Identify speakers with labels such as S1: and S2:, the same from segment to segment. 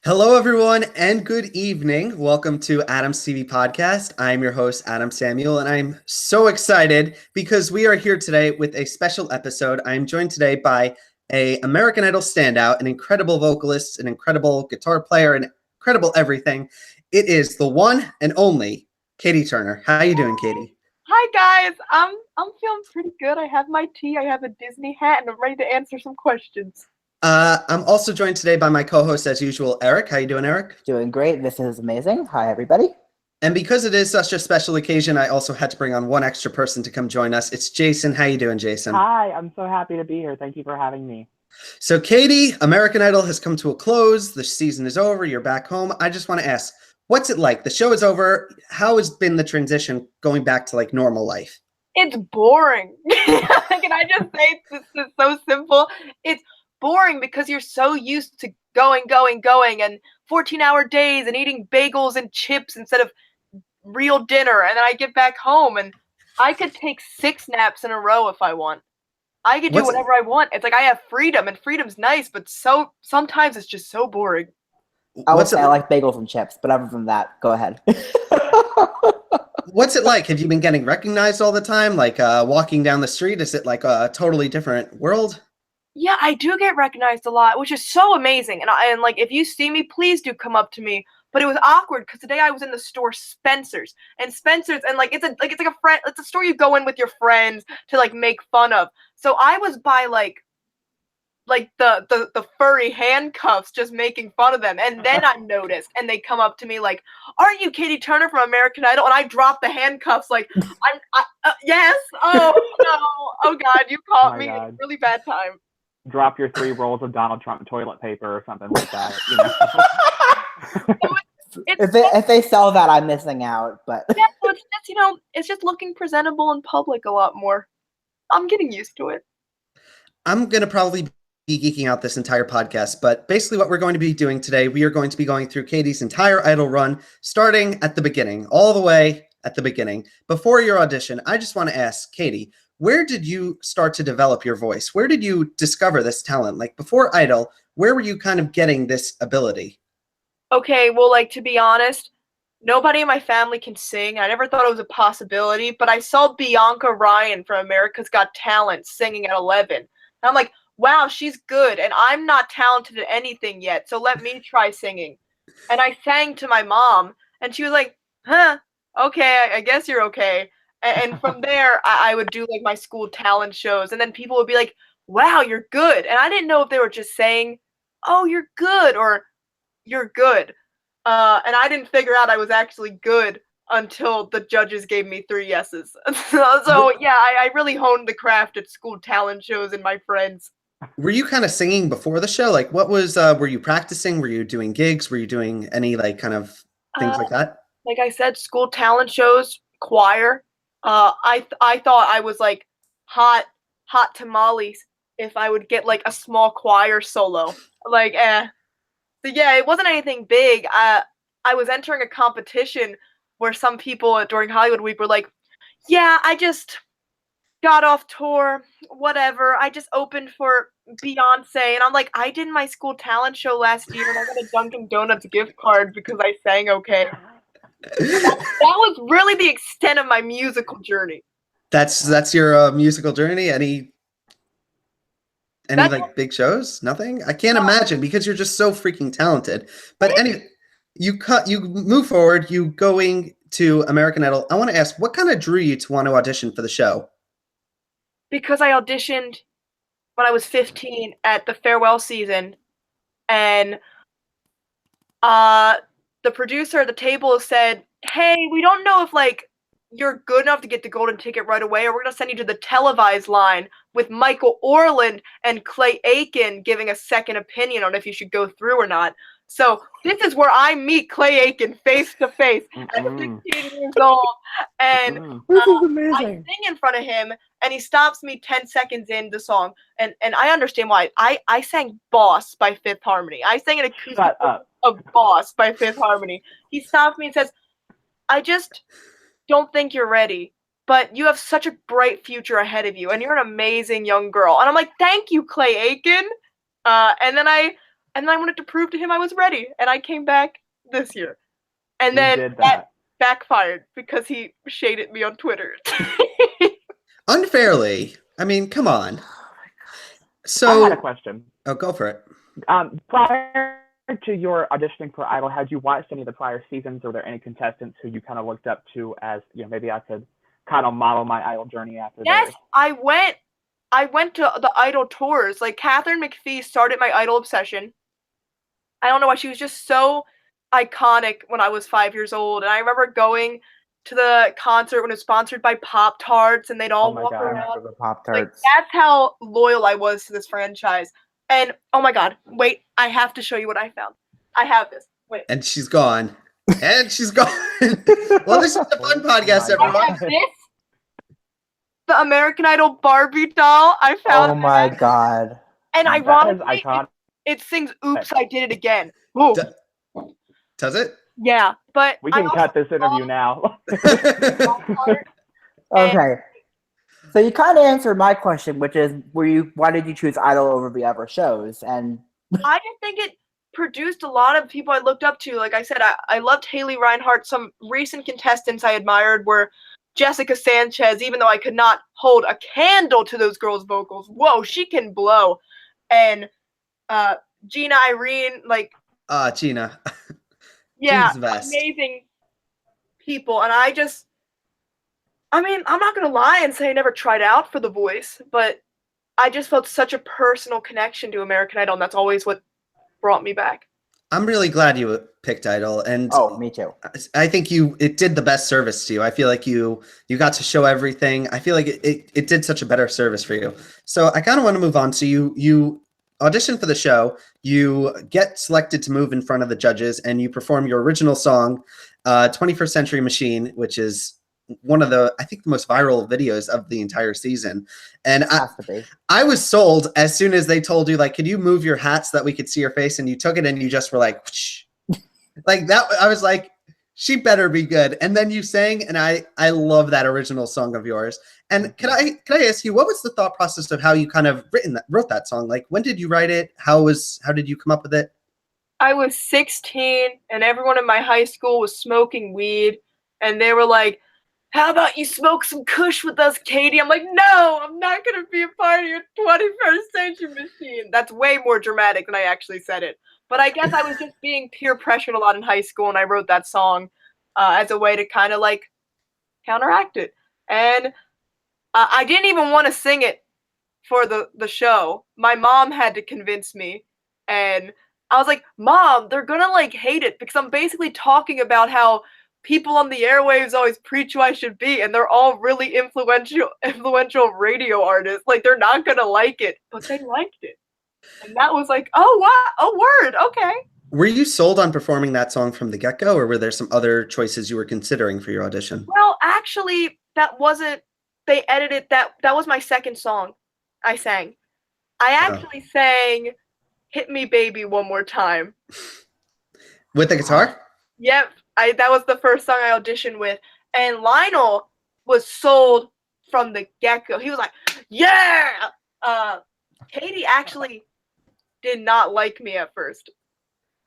S1: Hello, everyone, and good evening. Welcome to Adam's TV podcast. I'm your host, Adam Samuel, and I'm so excited because we are here today with a special episode. I am joined today by a American Idol standout, an incredible vocalist, an incredible guitar player, an incredible everything. It is the one and only Katie Turner. How are you doing, Katie?
S2: Hi guys, I'm feeling pretty good. I have my tea, I have a Disney hat, and I'm ready to answer some questions.
S1: I'm also joined today by my co-host, as usual, Eric. How you doing, Eric?
S3: Doing great. This is amazing. Hi, everybody.
S1: And because it is such a special occasion, I also had to bring on one extra person to come join us. It's Jason. How you doing, Jason?
S4: Hi, I'm so happy to be here. Thank you for having me.
S1: So, Katie, American Idol has come to a close. The season is over. You're back home. I just want to ask, what's it like? The show is over. How has been the transition going back to like normal life?
S2: It's boring. Can I just say it's so simple? It's boring because you're so used to going, and 14-hour days and eating bagels and chips instead of real dinner. And then I get back home and I could take 6 naps in a row if I want. I could do whatever I want. It's like I have freedom, and freedom's nice, but sometimes it's just so boring.
S3: I would say I like bagels and chips, but other than that, go ahead.
S1: What's it like? Have you been getting recognized all the time? Like walking down the street? Is it like a totally different world?
S2: Yeah, I do get recognized a lot, which is so amazing. And like, if you see me, please do come up to me. But it was awkward because today I was in the store Spencer's, and it's like a friend. It's a store you go in with your friends to like make fun of. So I was by like the furry handcuffs, just making fun of them. And then I noticed, and they come up to me like, "Aren't you Katie Turner from American Idol?" And I dropped the handcuffs like, yes. Oh no. Oh God, you caught me.
S4: God.
S2: It's a really bad time.
S4: Drop your 3 rolls of Donald Trump toilet paper or something like that.
S3: If they sell that, I'm missing out. But
S2: yeah, so it's just looking presentable in public a lot more. I'm getting used to it.
S1: I'm going to probably be geeking out this entire podcast, but basically what we're going to be doing today, we are going to be going through Katie's entire Idol run, starting at the beginning, all the way at the beginning. Before your audition, I just want to ask, Katie, where did you start to develop your voice? Where did you discover this talent? Like before Idol, where were you kind of getting this ability?
S2: Okay, well, like, to be honest, nobody in my family can sing. I never thought it was a possibility, but I saw Bianca Ryan from America's Got Talent singing at 11. And I'm like, wow, she's good, and I'm not talented at anything yet, so let me try singing. And I sang to my mom, and she was like, huh, okay, I guess you're okay. And from there, I would do, like, my school talent shows, and then people would be like, wow, you're good. And I didn't know if they were just saying, oh, you're good, or you're good. And I didn't figure out I was actually good until the judges gave me 3 yeses. So yeah, I really honed the craft at school talent shows and my friends.
S1: Were you kind of singing before the show? Like what was, were you practicing? Were you doing gigs? Were you doing any like kind of things like that?
S2: Like I said, school talent shows, choir. I thought I was like hot tamales if I would get like a small choir solo. Like, So yeah, it wasn't anything big. I was entering a competition where some people during Hollywood Week were like, yeah, I just got off tour, whatever. I just opened for Beyonce. And I'm like, I did my school talent show last year and I got a Dunkin' Donuts gift card because I sang okay. That was really the extent of my musical journey.
S1: That's your musical journey? Any like big shows? Nothing? I can't imagine because you're just so freaking talented. But anyway, you move forward, you going to American Idol. I want to ask, what kind of drew you to want to audition for the show?
S2: Because I auditioned when I was 15 at the farewell season, and the producer at the table said, hey, we don't know if like you're good enough to get the golden ticket right away, or we're going to send you to the televised line with Michael Orland and Clay Aiken giving a second opinion on if you should go through or not. So this is where I meet Clay Aiken face to face at 16 years old. And
S4: this is amazing.
S2: I sing in front of him, and he stops me 10 seconds in the song. And I understand why. I sang Boss by Fifth Harmony. I sang an acoustic of Boss by Fifth Harmony. He stops me and says, I just don't think you're ready, but you have such a bright future ahead of you, and you're an amazing young girl. And I'm like, thank you, Clay Aiken. And then I And then I wanted to prove to him I was ready, and I came back this year. And
S4: You
S2: then
S4: did that.
S2: backfired because he shaded me on Twitter.
S1: Unfairly. I mean, come on.
S4: I
S1: So,
S4: had a question.
S1: oh, go for it.
S4: Prior to your auditioning for Idol, had you watched any of the prior seasons? Or were there any contestants who you kind of looked up to as, maybe I could kind of model my Idol journey after
S2: Yes,
S4: theirs?
S2: I went to the Idol tours. Like, Catherine McPhee started my Idol obsession. I don't know why. She was just so iconic when I was 5 years old. And I remember going to the concert when it was sponsored by Pop-Tarts, and they'd all
S4: my
S2: walk
S4: God.
S2: around.
S3: The Pop
S2: Like,
S3: Tarts.
S2: that's how loyal I was to this franchise. And, oh my God, wait, I have to show you what I found. I have this. Wait.
S1: And she's gone. And she's gone. Well, this is a fun podcast,
S4: my
S1: everyone.
S2: I have this. The American Idol Barbie doll. I found
S3: Oh my
S2: that.
S3: God.
S2: And
S4: That is
S2: ironically,
S4: iconic.
S2: it sings "Oops, I Did It Again." Whoa.
S1: Does it?
S2: Yeah, but
S4: We can cut this interview now.
S3: Okay. So you kind of answered my question, which is, why did you choose Idol over the other shows? And
S2: I just think it produced a lot of people I looked up to. Like I said, I loved Haley Reinhart. Some recent contestants I admired were Jessica Sanchez, even though I could not hold a candle to those girls' vocals. Whoa, she can blow. And Gina Irene, like,
S1: Gina.
S2: yeah,
S1: Gina's the best.
S2: amazing people. And I mean, I'm not going to lie and say I never tried out for The Voice, but I just felt such a personal connection to American Idol, and that's always what brought me back.
S1: I'm really glad you picked Idol, and
S3: me too.
S1: I think it did the best service to you. I feel like you got to show everything. I feel like it did such a better service for you. So I kind of want to move on. So you audition for the show, you get selected to move in front of the judges, and you perform your original song, 21st Century Machine, which is one of the, I think, the most viral videos of the entire season. And I was sold as soon as they told you, like, could you move your hat so that we could see your face? And you took it and you just were like, whoosh. Like that. I was like, she better be good. And then you sang, and I love that original song of yours. And can I ask you, what was the thought process of how you kind of wrote that song? Like, when did you write it? How did you come up with it? I
S2: was 16, and everyone in my high school was smoking weed, and they were like, how about you smoke some kush with us, Katie? I'm like, no, I'm not going to be a part of your 21st Century Machine. That's way more dramatic than I actually said it. But I guess I was just being peer pressured a lot in high school, and I wrote that song as a way to kind of, like, counteract it. And I didn't even want to sing it for the show. My mom had to convince me. And I was like, Mom, they're going to, like, hate it because I'm basically talking about how people on the airwaves always preach who I should be, and they're all really influential radio artists. Like, they're not gonna like it, but they liked it. And that was like, oh, wow, oh, word, okay. Were you sold on performing that song from the get-go, or were there some other choices you were considering for your audition? Well, actually, that wasn't, they edited, that was my second song I sang. I actually sang Hit Me Baby One More Time. With the guitar? Yep. That was the first song I auditioned with. And Lionel was sold from the get-go. He was like, yeah! Katie actually did not like me at first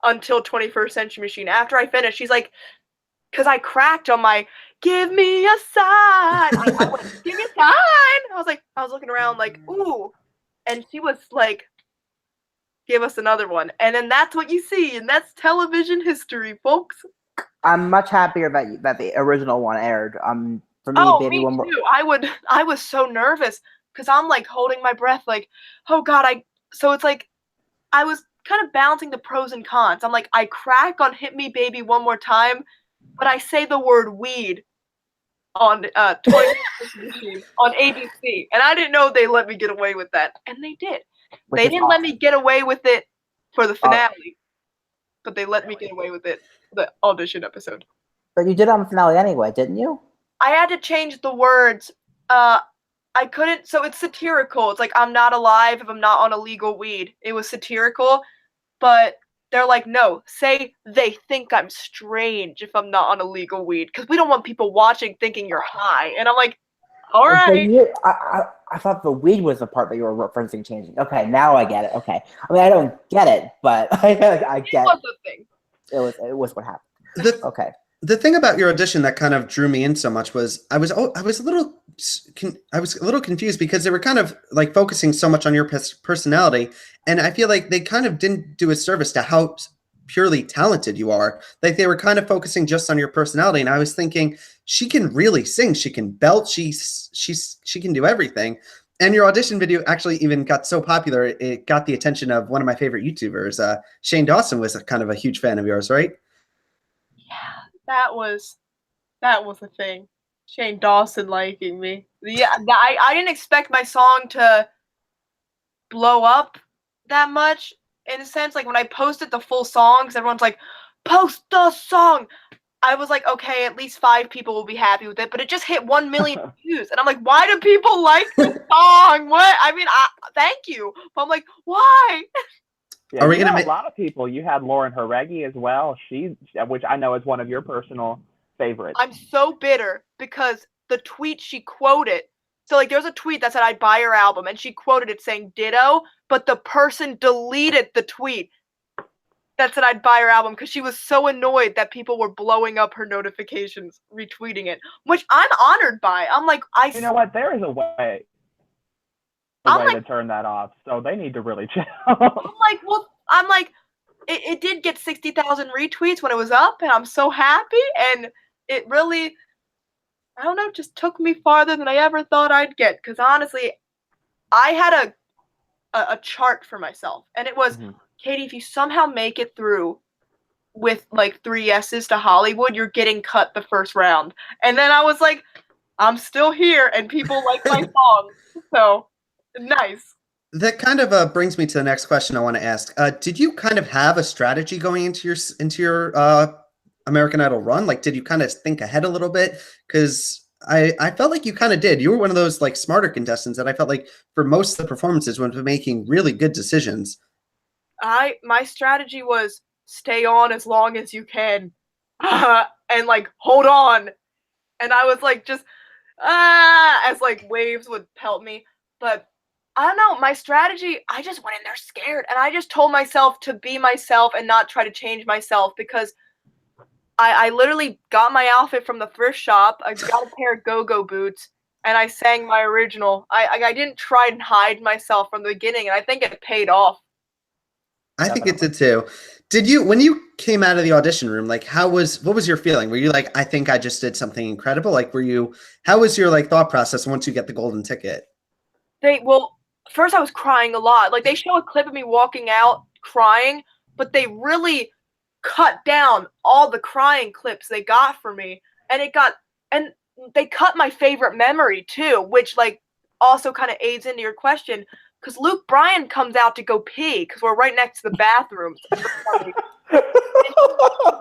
S2: until 21st Century Machine. After I finished, she's like, because I cracked on my, give me a sign. I went, give me a sign. I was looking around like, ooh. And she was like, give us another one. And then that's what you see. And that's television history, folks.
S3: I'm much happier that the original one aired. For me, Baby
S2: me
S3: One More.
S2: Too. I was so nervous because I'm like holding my breath, like, oh God, so it's like I was kind of balancing the pros and cons. I'm like, I crack on Hit Me Baby One More Time, but I say the word weed on on ABC, and I didn't know they let me get away with that, and they did. They didn't let me get away with it for the finale, but they let me get away with it the audition episode.
S3: But you did on the finale anyway, didn't you? I
S2: had to change the words. I couldn't, so it's satirical. It's like, I'm not alive if I'm not on illegal weed. It was satirical, but they're like, no, say they think I'm strange if I'm not on illegal weed, because we don't want people watching thinking you're high. And I'm like, All
S3: So
S2: right.
S3: I thought the weed was the part that you were referencing changing. Okay, now I get it. Okay, I mean I don't get it, but I
S2: It
S3: get
S2: was a thing.
S3: it was what happened.
S1: The
S3: Okay.
S1: the thing about your audition that kind of drew me in so much was I was a little confused because they were kind of like focusing so much on your personality, and I feel like they kind of didn't do a service to how purely talented you are. Like they were kind of focusing just on your personality, and I was thinking she can really sing, she can belt, she can do everything. And your audition video actually even got so popular, it got the attention of one of my favorite YouTubers. Shane Dawson was kind of a huge fan of yours, right?
S2: Yeah, that was a thing. Shane Dawson liking me. Yeah, I didn't expect my song to blow up that much in a sense. Like when I posted the full songs, everyone's like, "Post the song." I was like, okay, at least 5 people will be happy with it, but it just hit 1 million views, and I'm like, why do people like the song? What? I mean, thank you, but I'm like, why?
S4: Yeah,
S1: Are we
S4: you
S1: gonna
S4: had a lot of people. You had Lauren Haregi as well. Which I know is one of your personal favorites.
S2: I'm so bitter because the tweet she quoted. So like, there's a tweet that said I'd buy her album, and she quoted it saying ditto, but the person deleted the tweet that said I'd buy her album because she was so annoyed that people were blowing up her notifications, retweeting it, which I'm honored by. I'm like,
S4: You know what? There is a way
S2: I'm like,
S4: to turn that off. So they need to really chill.
S2: I'm like, it did get 60,000 retweets when it was up, and I'm so happy, and it really, I don't know, just took me farther than I ever thought I'd get. Because honestly, I had a chart for myself, and it was, Katie, if you somehow make it through with like 3 yeses to Hollywood, you're getting cut the first round. And then I was like, I'm still here, and people like my song, so nice.
S1: That kind of brings me to the next question I want to ask. Did you kind of have a strategy going into your American Idol run? Like, did you kind of think ahead a little bit? Because I felt like you kind of did. You were one of those like smarter contestants that I felt like for most of the performances went to making really good decisions.
S2: My strategy was stay on as long as you can, and like hold on. And I was like just as like waves would pelt me. But I don't know, my strategy, I just went in there scared, and I just told myself to be myself and not try to change myself, because I literally got my outfit from the thrift shop. I got a pair of go-go boots, and I sang my original. I didn't try and hide myself from the beginning, and I think it paid off.
S1: I think it did too. Did you, when you came out of the audition room, like what was your feeling? Were you like, I think I just did something incredible? Like, how was your like thought process once you get the golden ticket?
S2: First I was crying a lot. Like, they show a clip of me walking out crying, but they really cut down all the crying clips they got for me. And they cut my favorite memory too, which like also kind of aids into your question, because Luke Bryan comes out to go pee because we're right next to the bathrooms.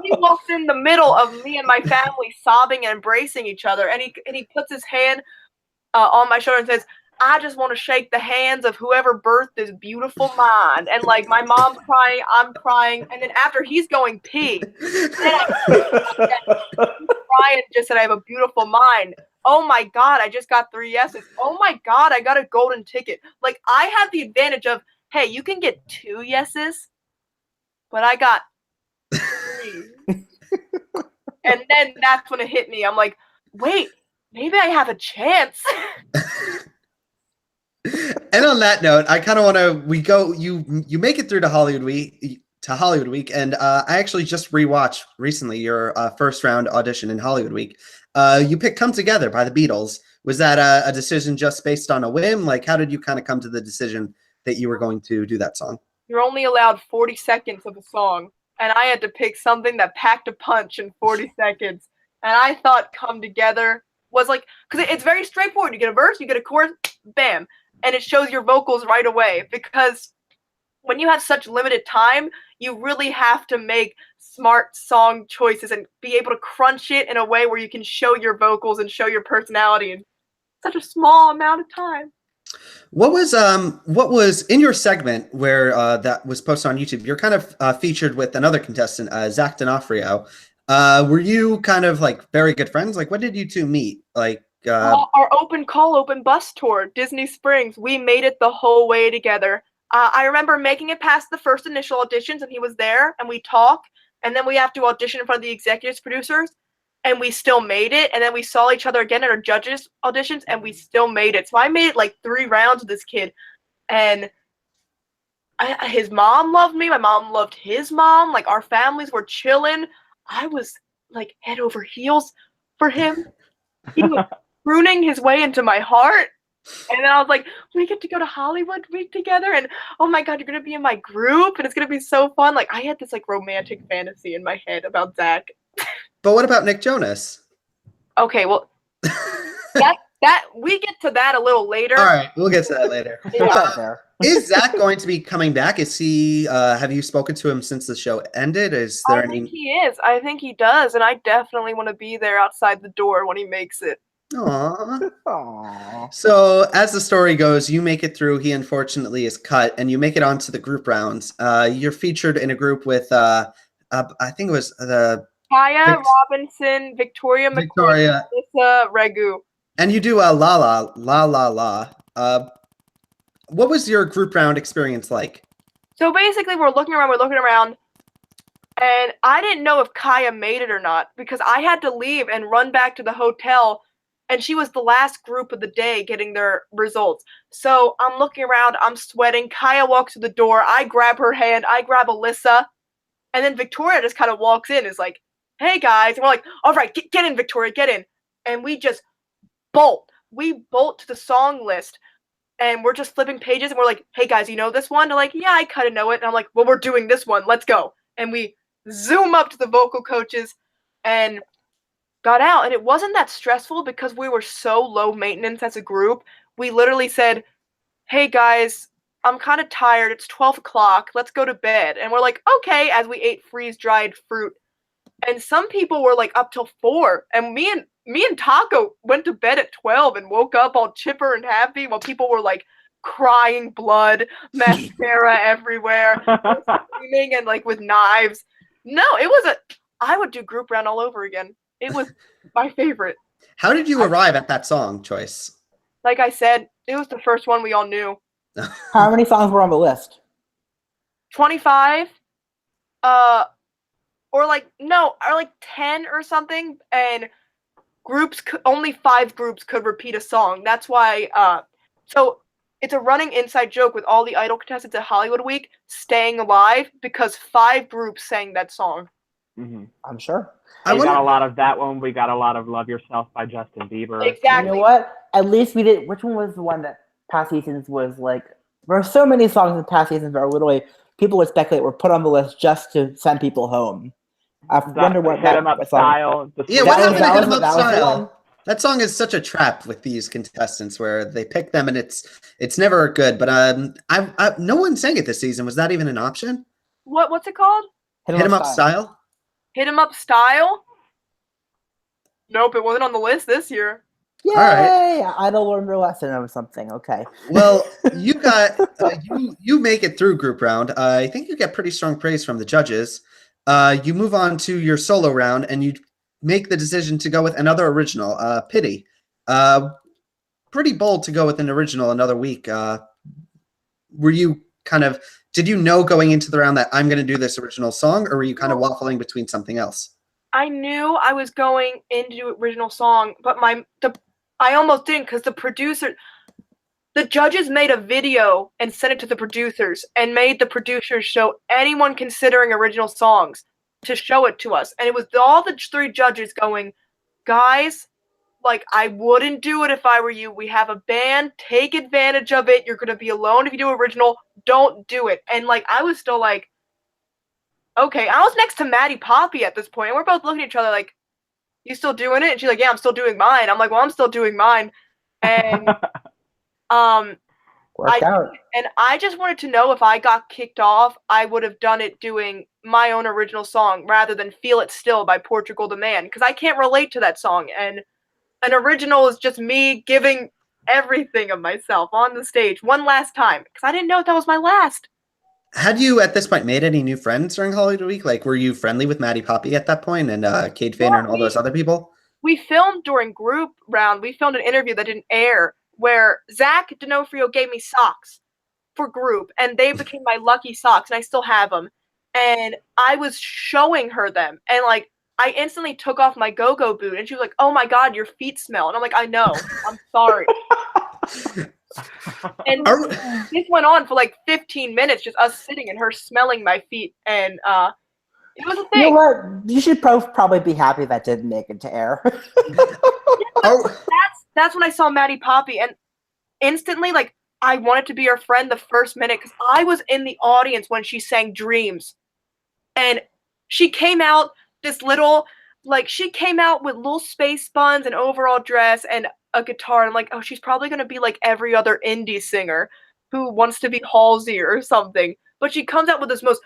S2: He walks in the middle of me and my family sobbing and embracing each other, and he puts his hand on my shoulder and says, I just want to shake the hands of whoever birthed this beautiful mind. And like, my mom's crying, I'm crying, and then after he's going pee, Brian just said I have a beautiful mind. Oh my God, I just got 3 yeses. Oh my God, I got a golden ticket. Like, I have the advantage of, hey, you can get 2 yeses, but I got 3. And then that's when it hit me. I'm like, wait, maybe I have a chance.
S1: And on that note, I kind of want to, you make it through to Hollywood Week, and I actually just rewatched recently your first round audition in Hollywood Week. You picked "Come Together" by the Beatles. Was that a decision just based on a whim? Like, how did you kind of come to the decision that you were going to do that song?
S2: You're only allowed 40 seconds of a song, and I had to pick something that packed a punch in 40 seconds. And I thought "Come Together" was like, because it's very straightforward. You get a verse, you get a chorus, bam. And it shows your vocals right away, because when you have such limited time, you really have to make smart song choices and be able to crunch it in a way where you can show your vocals and show your personality in such a small amount of time.
S1: What was in your segment where that was posted on YouTube? You're kind of featured with another contestant, Zach D'Onofrio. Were you kind of like very good friends? Like, when did you two meet? Like,
S2: Our open bus tour, Disney Springs. We made it the whole way together. I remember making it past the first initial auditions, and he was there, and we talked, and then we have to audition in front of the executives, producers, and we still made it. And then we saw each other again at our judges auditions, and we still made it. So I made it like 3 rounds with this kid, and his mom loved me. My mom loved his mom. Like, our families were chilling. I was like head over heels for him. He was pruning his way into my heart. And then I was like, we get to go to Hollywood week together, and oh my god, you're gonna be in my group, and it's gonna be so fun. Like, I had this like romantic fantasy in my head about Zach.
S1: But what about Nick Jonas?
S2: Okay, well, that we get to that a little later.
S1: All right, we'll get to that later.
S2: Yeah.
S1: Is Zach going to be coming back? Is he? Have you spoken to him since the show ended? Is there
S2: I think he is. I think he does, and I definitely want to be there outside the door when he makes it.
S1: Aww. So as the story goes, you make it through. He unfortunately is cut, and you make it onto the group rounds. You're featured in a group with, I think it was
S2: Kaya Robinson, Victoria McCoy, Alyssa Regu.
S1: And you do a la la la la la. What was your group round experience like?
S2: So basically, we're looking around, and I didn't know if Kaya made it or not because I had to leave and run back to the hotel. And she was the last group of the day getting their results. So I'm looking around, I'm sweating. Kaya walks through the door. I grab her hand. I grab Alyssa. And then Victoria just kind of walks in, is like, hey, guys. And we're like, all right, get in, Victoria, get in. And we just bolt. We bolt to the song list. And we're just flipping pages. And we're like, hey, guys, you know this one? They're like, yeah, I kind of know it. And I'm like, well, we're doing this one. Let's go. And we zoom up to the vocal coaches and got out, and it wasn't that stressful because we were so low maintenance as a group. We literally said, hey guys, I'm kind of tired, it's 12 o'clock, let's go to bed. And we're like, okay, as we ate freeze-dried fruit. And some people were like up till 4, and me and Taco went to bed at 12 and woke up all chipper and happy while people were like crying blood, mascara everywhere, screaming and like with knives. No, I would do group round all over again. It was my favorite.
S1: How did you arrive at that song choice?
S2: Like I said, it was the first one we all knew.
S3: How many songs were on the list?
S2: 25. Or like 10 or something. And only 5 groups could repeat a song. That's why. So it's a running inside joke with all the Idol contestants at Hollywood Week staying alive because 5 groups sang that song.
S3: Mm-hmm. I'm sure.
S4: We got a lot of that one. We got a lot of Love Yourself by Justin Bieber.
S2: Exactly.
S3: You know what? At least we did. Which one was the one that past seasons was like? There are so many songs in past seasons that are literally people would speculate were put on the list just to send people home. I wonder what
S4: Hit 'em Up Style.
S1: Yeah, what happened to Hit 'em Up Style? That song is such a trap with these contestants where they pick them and it's never good. But no one sang it this season. Was that even an option?
S2: What's it called?
S1: Hit 'em Up Style.
S2: Hit 'em Up Style? Nope, it wasn't on the list this year.
S3: Yay! All right. I don't learn your lesson or something. Okay.
S1: Well, you got you make it through group round. I think you get pretty strong praise from the judges. You move on to your solo round, and you make the decision to go with another original, Pity. Pretty bold to go with an original another week. Were you did you know going into the round that I'm going to do this original song, or were you kind of waffling between something else?
S2: I knew I was going into original song, but I almost didn't because the judges made a video and sent it to the producers and made the producers show anyone considering original songs to show it to us. And it was all the 3 judges going, guys, like, I wouldn't do it if I were you. We have a band. Take advantage of it. You're going to be alone if you do original. Don't do it. And, like, I was still like, okay. I was next to Maddie Poppy at this point, and we're both looking at each other like, you still doing it? And she's like, yeah, I'm still doing mine. I'm like, well, I'm still doing mine. And
S3: Worked out.
S2: And I just wanted to know if I got kicked off, I would have done it doing my own original song rather than Feel It Still by Portugal the Man, because I can't relate to that song. And an original is just me giving everything of myself on the stage one last time, because I didn't know that was my last.
S1: Had you at this point made any new friends during Hollywood Week? Like, were you friendly with Maddie Poppy at that point and Kate Fainer and all those other people?
S2: we filmed during group round. We filmed an interview that didn't air where Zach D'Onofrio gave me socks for group, and they became my lucky socks, and I still have them. And I was showing her them, and like I instantly took off my go-go boot, and she was like, "Oh my God, your feet smell." And I'm like, "I know, I'm sorry." And this went on for like 15 minutes, just us sitting and her smelling my feet, and it was a thing.
S3: You know what? You should probably be happy that didn't make it to air.
S2: That's when I saw Maddie Poppy, and instantly, like, I wanted to be her friend the first minute because I was in the audience when she sang Dreams. And she came out she came out with little space buns, an overall dress, and a guitar. And I'm like, oh, she's probably going to be like every other indie singer who wants to be Halsey or something. But she comes out with the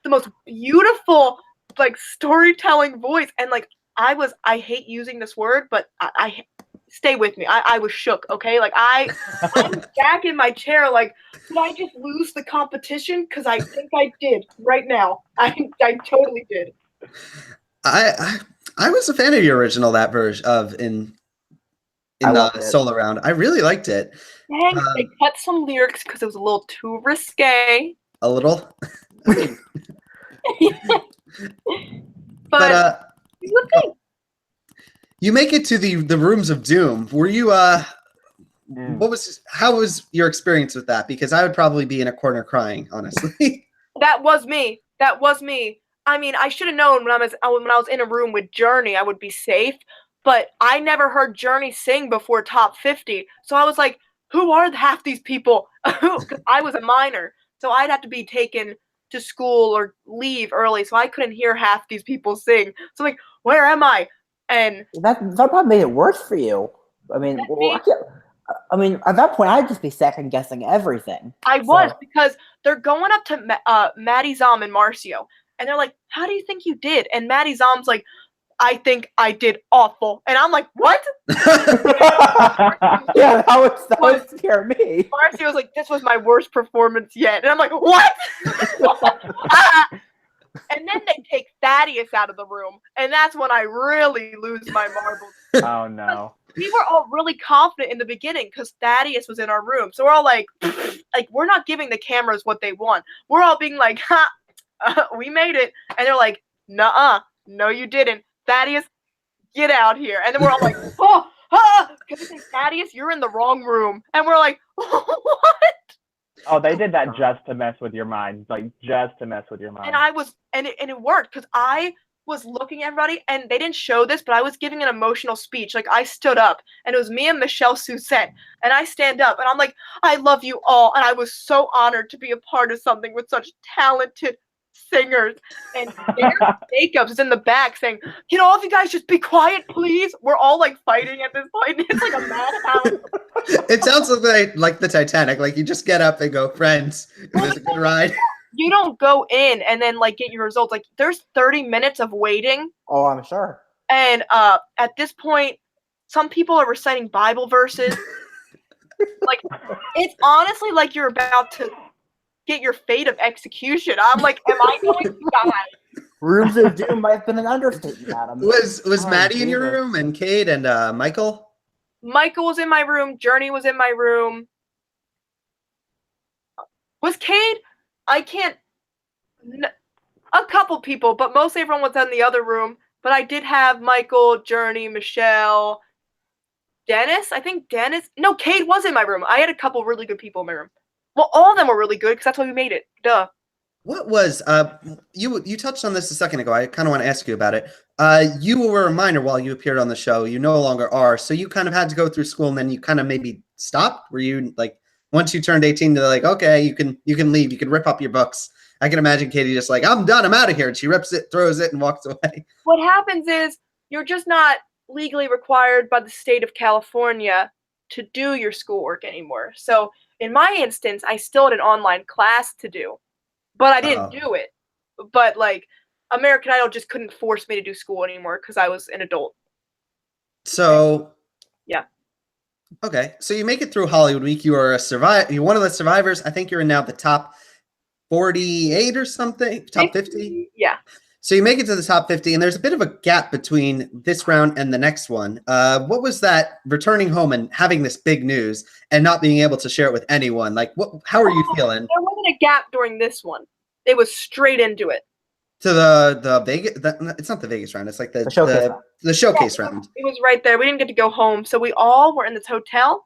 S2: most beautiful, like, storytelling voice. And, like, I hate using this word, but I stay with me. I was shook, okay? Like, I'm back in my chair, like, did I just lose the competition? Because I think I did right now. I totally did.
S1: I was a fan of your original, that version of in the solo round. I really liked it.
S2: Dang, they cut some lyrics because it was a little too risque.
S1: A little?
S2: but
S1: you make it to the rooms of doom. Were you how was your experience with that? Because I would probably be in a corner crying, honestly.
S2: That was me. I mean, I should have known when I was in a room with Journey, I would be safe. But I never heard Journey sing before top 50. So I was like, who are half these people? Because I was a minor. So I'd have to be taken to school or leave early. So I couldn't hear half these people sing. So I'm like, where am I? And
S3: that probably made it worse for you. I mean, at that point, I'd just be second guessing everything.
S2: I was, because they're going up to Maddie Zom and Marcio. And they're like, how do you think you did? And Maddie Zom's like, I think I did awful. And I'm like, what?
S3: Yeah, that would scare me.
S2: Marcio was like, this was my worst performance yet. And I'm like, what? And then they take Thaddeus out of the room. And that's when I really lose my marbles.
S4: Oh, no.
S2: We were all really confident in the beginning because Thaddeus was in our room. So we're all like, we're not giving the cameras what they want. We're all being like, we made it. And they're like, nuh-uh, no, you didn't. Thaddeus, get out here. And then we're all like, because they say, Thaddeus, you're in the wrong room. And we're like, what?
S4: Oh, they did that just to mess with your mind. Like, just to mess with your mind.
S2: And it worked, because I was looking at everybody, and they didn't show this, but I was giving an emotional speech. Like, I stood up, and it was me and Michelle Suzette. And I stand up, and I'm like, I love you all. And I was so honored to be a part of something with such talented singers. And Jacobs is in the back saying, can all of you guys just be quiet, please? We're all like fighting at this point. It's like a madhouse.
S1: It sounds like the Titanic. Like, you just get up and go, friends, it was a good ride.
S2: You don't go in and then like get your results. Like, there's 30 minutes of waiting.
S3: Oh, I'm sure.
S2: And at this point, some people are reciting Bible verses. Like, it's honestly like you're about to get your fate of execution. I'm like, am I going to die?
S3: Rooms of Doom might have been an understatement, Adam.
S1: Was Maddie in your room, and Kate, and Michael?
S2: Michael was in my room. Journey was in my room. Was Kate? I can't. A couple people, but mostly everyone was in the other room. But I did have Michael, Journey, Michelle, Dennis. I think Dennis. No, Kate was in my room. I had a couple really good people in my room. Well, all of them were really good because that's why we made it. Duh.
S1: What was you touched on this a second ago. I kind of want to ask you about it. You were a minor while you appeared on the show. You no longer are. So you kind of had to go through school, and then you kind of maybe stopped. Were you like, once you turned 18, they're like, okay, you can leave. You can rip up your books. I can imagine Katie just like, I'm done. I'm out of here. And she rips it, throws it, and walks away.
S2: What happens is you're just not legally required by the state of California to do your schoolwork anymore. So in my instance, I still had an online class to do, but I didn't do it. But like, American Idol just couldn't force me to do school anymore because I was an adult.
S1: So
S2: yeah.
S1: Okay, so you make it through Hollywood Week. You are you're one of the survivors. I think you're in now the top 48 or something, top 50.
S2: Yeah.
S1: So you make it to the top 50, and there's a bit of a gap between this round and the next one. What was that returning home and having this big news and not being able to share it with anyone? Like, how are you feeling?
S2: There wasn't a gap during this one. It was straight into it.
S1: To the Vegas, it's not the Vegas round. It's like the showcase round.
S2: It was right there. We didn't get to go home, so we all were in this hotel,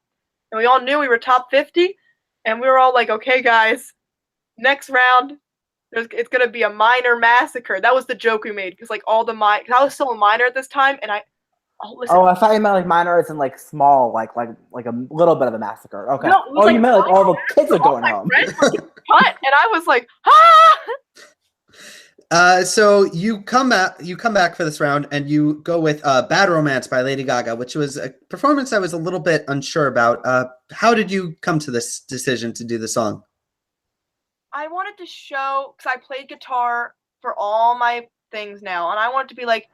S2: and we all knew we were top 50, and we were all like, "Okay, guys, next round, it's gonna be a minor massacre." That was the joke we made because like all the cause I was still a minor at this time, and listen.
S3: Oh, I thought you meant like minor as in like small, like a little bit of a massacre. Okay.
S2: No,
S3: oh, you meant like all the kids are going home.
S2: Friends were getting cut, and I was like, ah.
S1: So you come back for this round, and you go with "Bad Romance" by Lady Gaga, which was a performance I was a little bit unsure about. How did you come to this decision to do the song?
S2: I wanted to show, because I played guitar for all my things now, and I wanted to be like,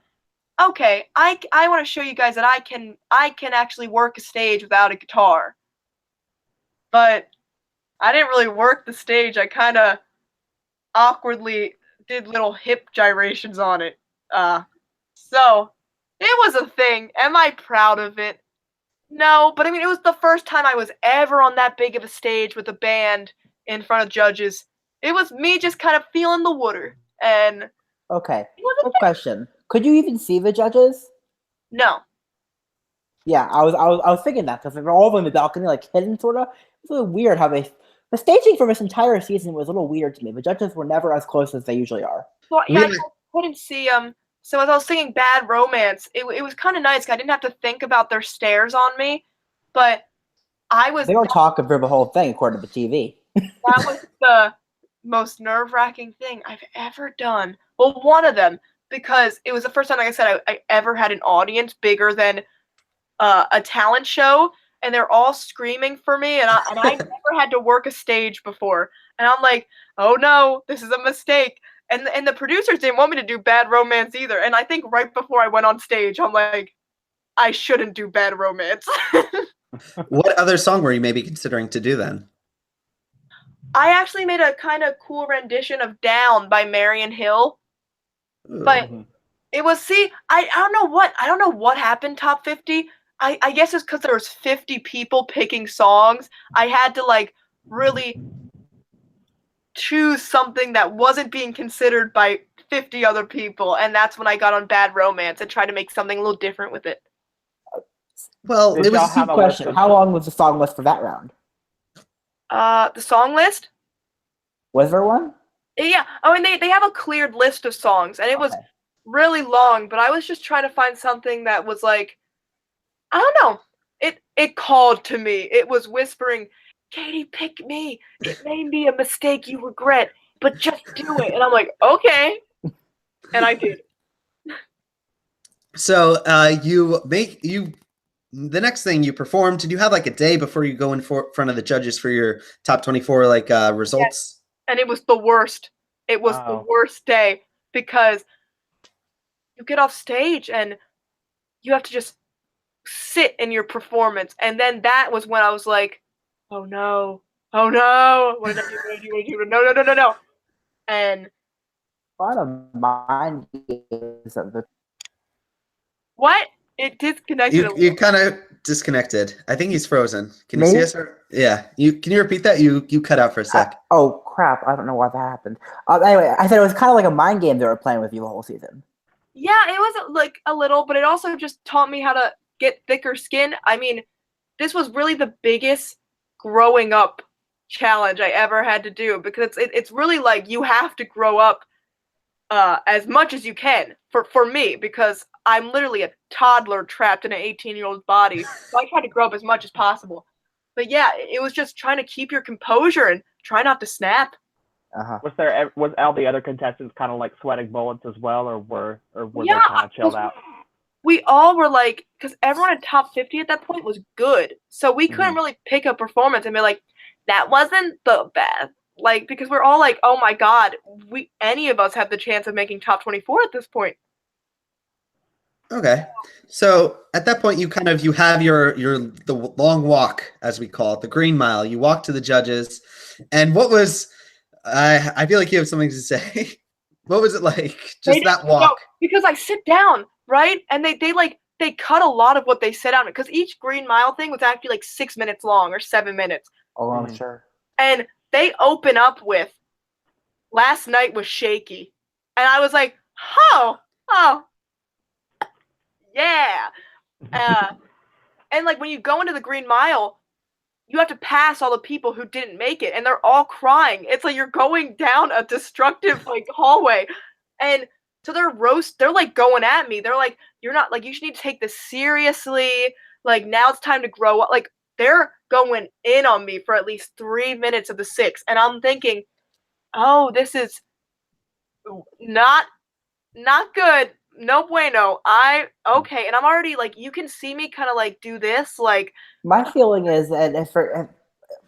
S2: okay, I want to show you guys that I can actually work a stage without a guitar. But I didn't really work the stage. I kind of awkwardly did little hip gyrations on it. So it was a thing. Am I proud of it? No, but I mean, it was the first time I was ever on that big of a stage with a band in front of judges. It was me just kind of feeling the water. And
S3: okay, quick question: could you even see the judges?
S2: No.
S3: Yeah, I was thinking that because they're all in the balcony, like hidden, sort of. It's a little weird how the staging for this entire season was a little weird to me. The judges were never as close as they usually are.
S2: Well, yeah, I couldn't see them. So as I was singing "Bad Romance," it was kind of nice. I didn't have to think about their stares on me, but
S3: They don't talk through the whole thing according to the TV.
S2: That was the most nerve-wracking thing I've ever done. Well, one of them, because it was the first time, like I said, I ever had an audience bigger than a talent show, and they're all screaming for me, and I never had to work a stage before, and I'm like, oh no, this is a mistake. And the producers didn't want me to do "Bad Romance" either, and I think right before I went on stage, I'm like, I shouldn't do "Bad Romance."
S1: What other song were you maybe considering to do then?
S2: I actually made a kind of cool rendition of "Down" by Marion Hill, but it was, I don't know what happened top 50. I guess it's because there was 50 people picking songs. I had to like really choose something that wasn't being considered by 50 other people, and that's when I got on "Bad Romance" and tried to make something a little different with it.
S1: Well, it was
S3: a question. How long was the song list for that round?
S2: The song list?
S3: Was there one?
S2: Yeah. I mean, they have a cleared list of songs, and it was really long, but I was just trying to find something that was like, I don't know. It called to me. It was whispering, "Katie, pick me. It may be a mistake you regret, but just do it." And I'm like, okay. And I did.
S1: So the next thing you performed, did you have like a day before you go in front of the judges for your top 24 results?
S2: Yes. And it was the worst. It was the worst day because you get off stage and you have to just sit in your performance. And then that was when I was like, oh no, what did I do? No. And
S3: I don't mind the
S2: what? It disconnected.
S1: You kind of disconnected. I think he's frozen. Can you see us? Yeah. Can you repeat that? You cut out for a sec.
S3: Oh crap! I don't know why that happened. Anyway, I said it was kind of like a mind game they were playing with you the whole season.
S2: Yeah, it was like a little, but it also just taught me how to get thicker skin. I mean, this was really the biggest growing up challenge I ever had to do because it's really like you have to grow up as much as you can for me because I'm literally a toddler trapped in an 18-year-old body. So I try to grow up as much as possible. But yeah, it was just trying to keep your composure and try not to snap.
S4: Was all the other contestants kind of like sweating bullets as well, or were they kind of chilled out?
S2: We all were like, because everyone in top 50 at that point was good, so we couldn't really pick a performance and be like, that wasn't the best. Like, because we're all like, oh my god, any of us have the chance of making top 24 at this point.
S1: Okay, so at that point, you have the long walk, as we call it, the green mile. You walk to the judges, and what was I feel like you have something to say. What was it like?
S2: They
S1: Just that
S2: didn't know,
S1: walk.
S2: because I sit down, right? And they cut a lot of what they said out, because each Green Mile thing was actually like 6 minutes long or 7 minutes.
S3: Oh, I'm
S4: Mhm.
S3: sure.
S2: And they open up with "Last Night Was Shaky." And I was like, oh, yeah. And like when you go into the Green Mile, you have to pass all the people who didn't make it, and they're all crying. It's like you're going down a destructive like hallway. And so they're like going at me. They're like, you're not, like, you should need to take this seriously. Like, now it's time to grow up. Like, they're going in on me for at least 3 minutes of the 6. And I'm thinking, oh, this is not good. No bueno. Okay. And I'm already like, you can see me kind of like do this. Like,
S3: My feeling is that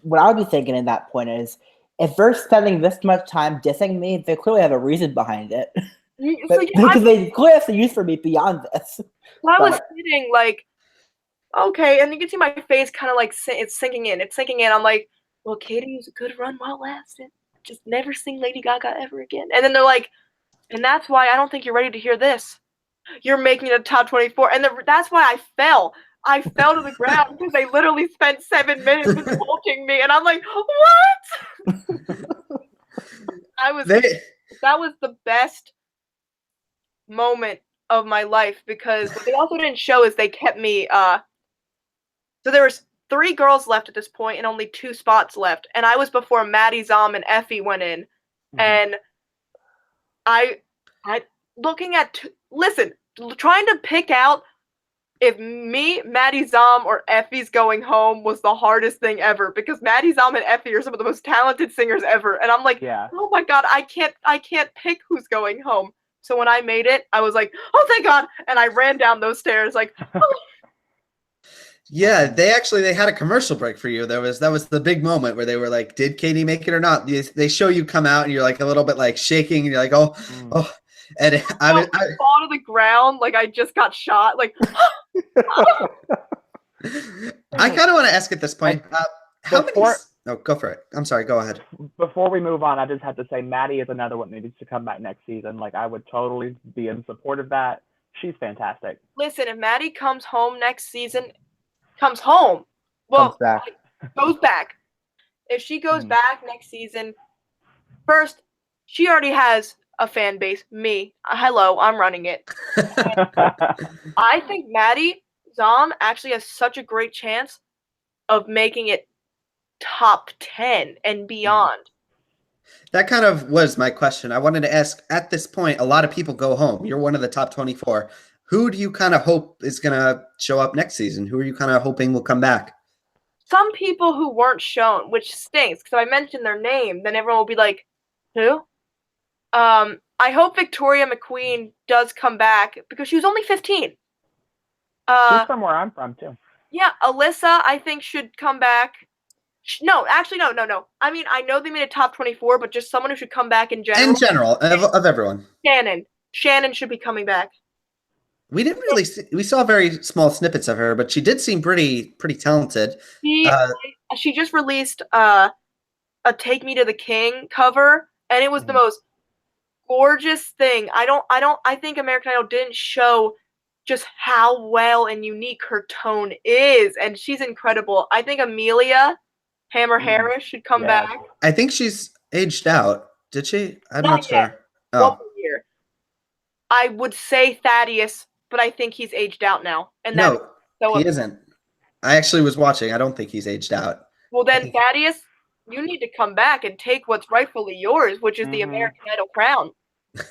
S3: what I would be thinking at that point is, if they're spending this much time dissing me, they clearly have a reason behind it.
S2: so
S3: Because they clearly have some use for me beyond this.
S2: I was sitting like, okay, and you can see my face kind of like it's sinking in. It's sinking in. I'm like, well, Katie was a good run while it lasted. Just never sing Lady Gaga ever again. And then they're like, and that's why I don't think you're ready to hear this. You're making it a top 24. And that's why I fell. I fell to the ground because they literally spent 7 minutes insulting me. And I'm like, what? That was the best moment of my life, because what they also didn't show is they kept me, so there was 3 girls left at this point and only 2 spots left. And I was before Maddie, Zom, and Effie went in.
S4: Mhm.
S2: And I looking at, trying to pick out if me, Maddie, Zom, or Effie's going home was the hardest thing ever, because Maddie, Zom, and Effie are some of the most talented singers ever. And I'm like,
S4: Yeah.
S2: oh my god, I can't pick who's going home. So when I made it, I was like, oh thank god, and I ran down those stairs like, oh.
S1: Yeah, they had a commercial break for you. That was the big moment where they were like, "Did Katie make it or not?" They show you come out and you're like a little bit like shaking, and you're like, "Oh, oh." And I
S2: fall to the ground like I just got shot. Like,
S1: I kind of want to ask at this point, how many?
S4: Before-
S1: Oh, go for it. I'm sorry. Go ahead.
S4: Before we move on, I just have to say Maddie is another one that needs to come back next season. Like, I would totally be in support of that. She's fantastic.
S2: listen, if Maddie comes home next season, comes home, well,
S3: Comes back.
S2: goes back. If she goes back next season, first, she already has a fan base. Me. Hello, I'm running it. I think Maddie, Zom actually has such a great chance of making it top 10 and beyond.
S1: That kind of was my question. I wanted to ask, at this point, a lot of people go home. You're one of the top 24. Who do you kind of hope is going to show up next season? Who are you kind of hoping will come back?
S2: Some people who weren't shown, which stinks, because if I mention their name, then everyone will be like, who? I hope Victoria McQueen does come back, because she was only 15.
S4: She's from where I'm from, too.
S2: Yeah, Alyssa, I think, should come back. No, actually, no. I mean, I know they made a top 24, but just someone who should come back in general.
S1: In general, of everyone.
S2: Shannon should be coming back.
S1: We didn't really we saw very small snippets of her, but she did seem pretty talented.
S2: She just released a Take Me to the King cover, and it was the most gorgeous thing. I think American Idol didn't show just how well and unique her tone is, and she's incredible. I think Amelia Hammer Harris should come back.
S1: I think she's aged out. Did she? I'm not
S2: yet.
S1: sure. Oh.
S2: 1 more year. I would say Thaddeus, but I think he's aged out now. And
S1: no, he isn't. I actually was watching. I don't think he's aged out.
S2: Well, then, Thaddeus, you need to come back and take what's rightfully yours, which is the American Idol crown.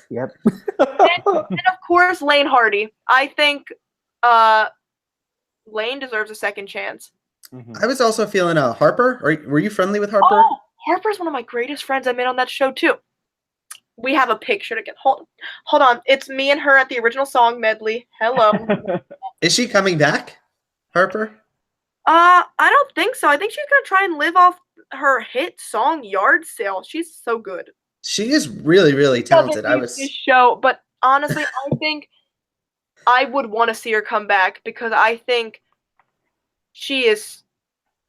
S3: Yep.
S2: and of course, Lane Hardy. I think Lane deserves a second chance.
S1: I was also feeling Harper. Were you friendly with Harper?
S2: Oh, Harper's one of my greatest friends. I made on that show too. We have a picture to get. Hold on. It's me and her at the original song medley. Hello.
S1: Is she coming back, Harper?
S2: I don't think so. I think she's gonna try and live off her hit song "Yard Sale." She's so good.
S1: She is really, really talented.
S2: This show, but honestly, I think I would want to see her come back, because I think she is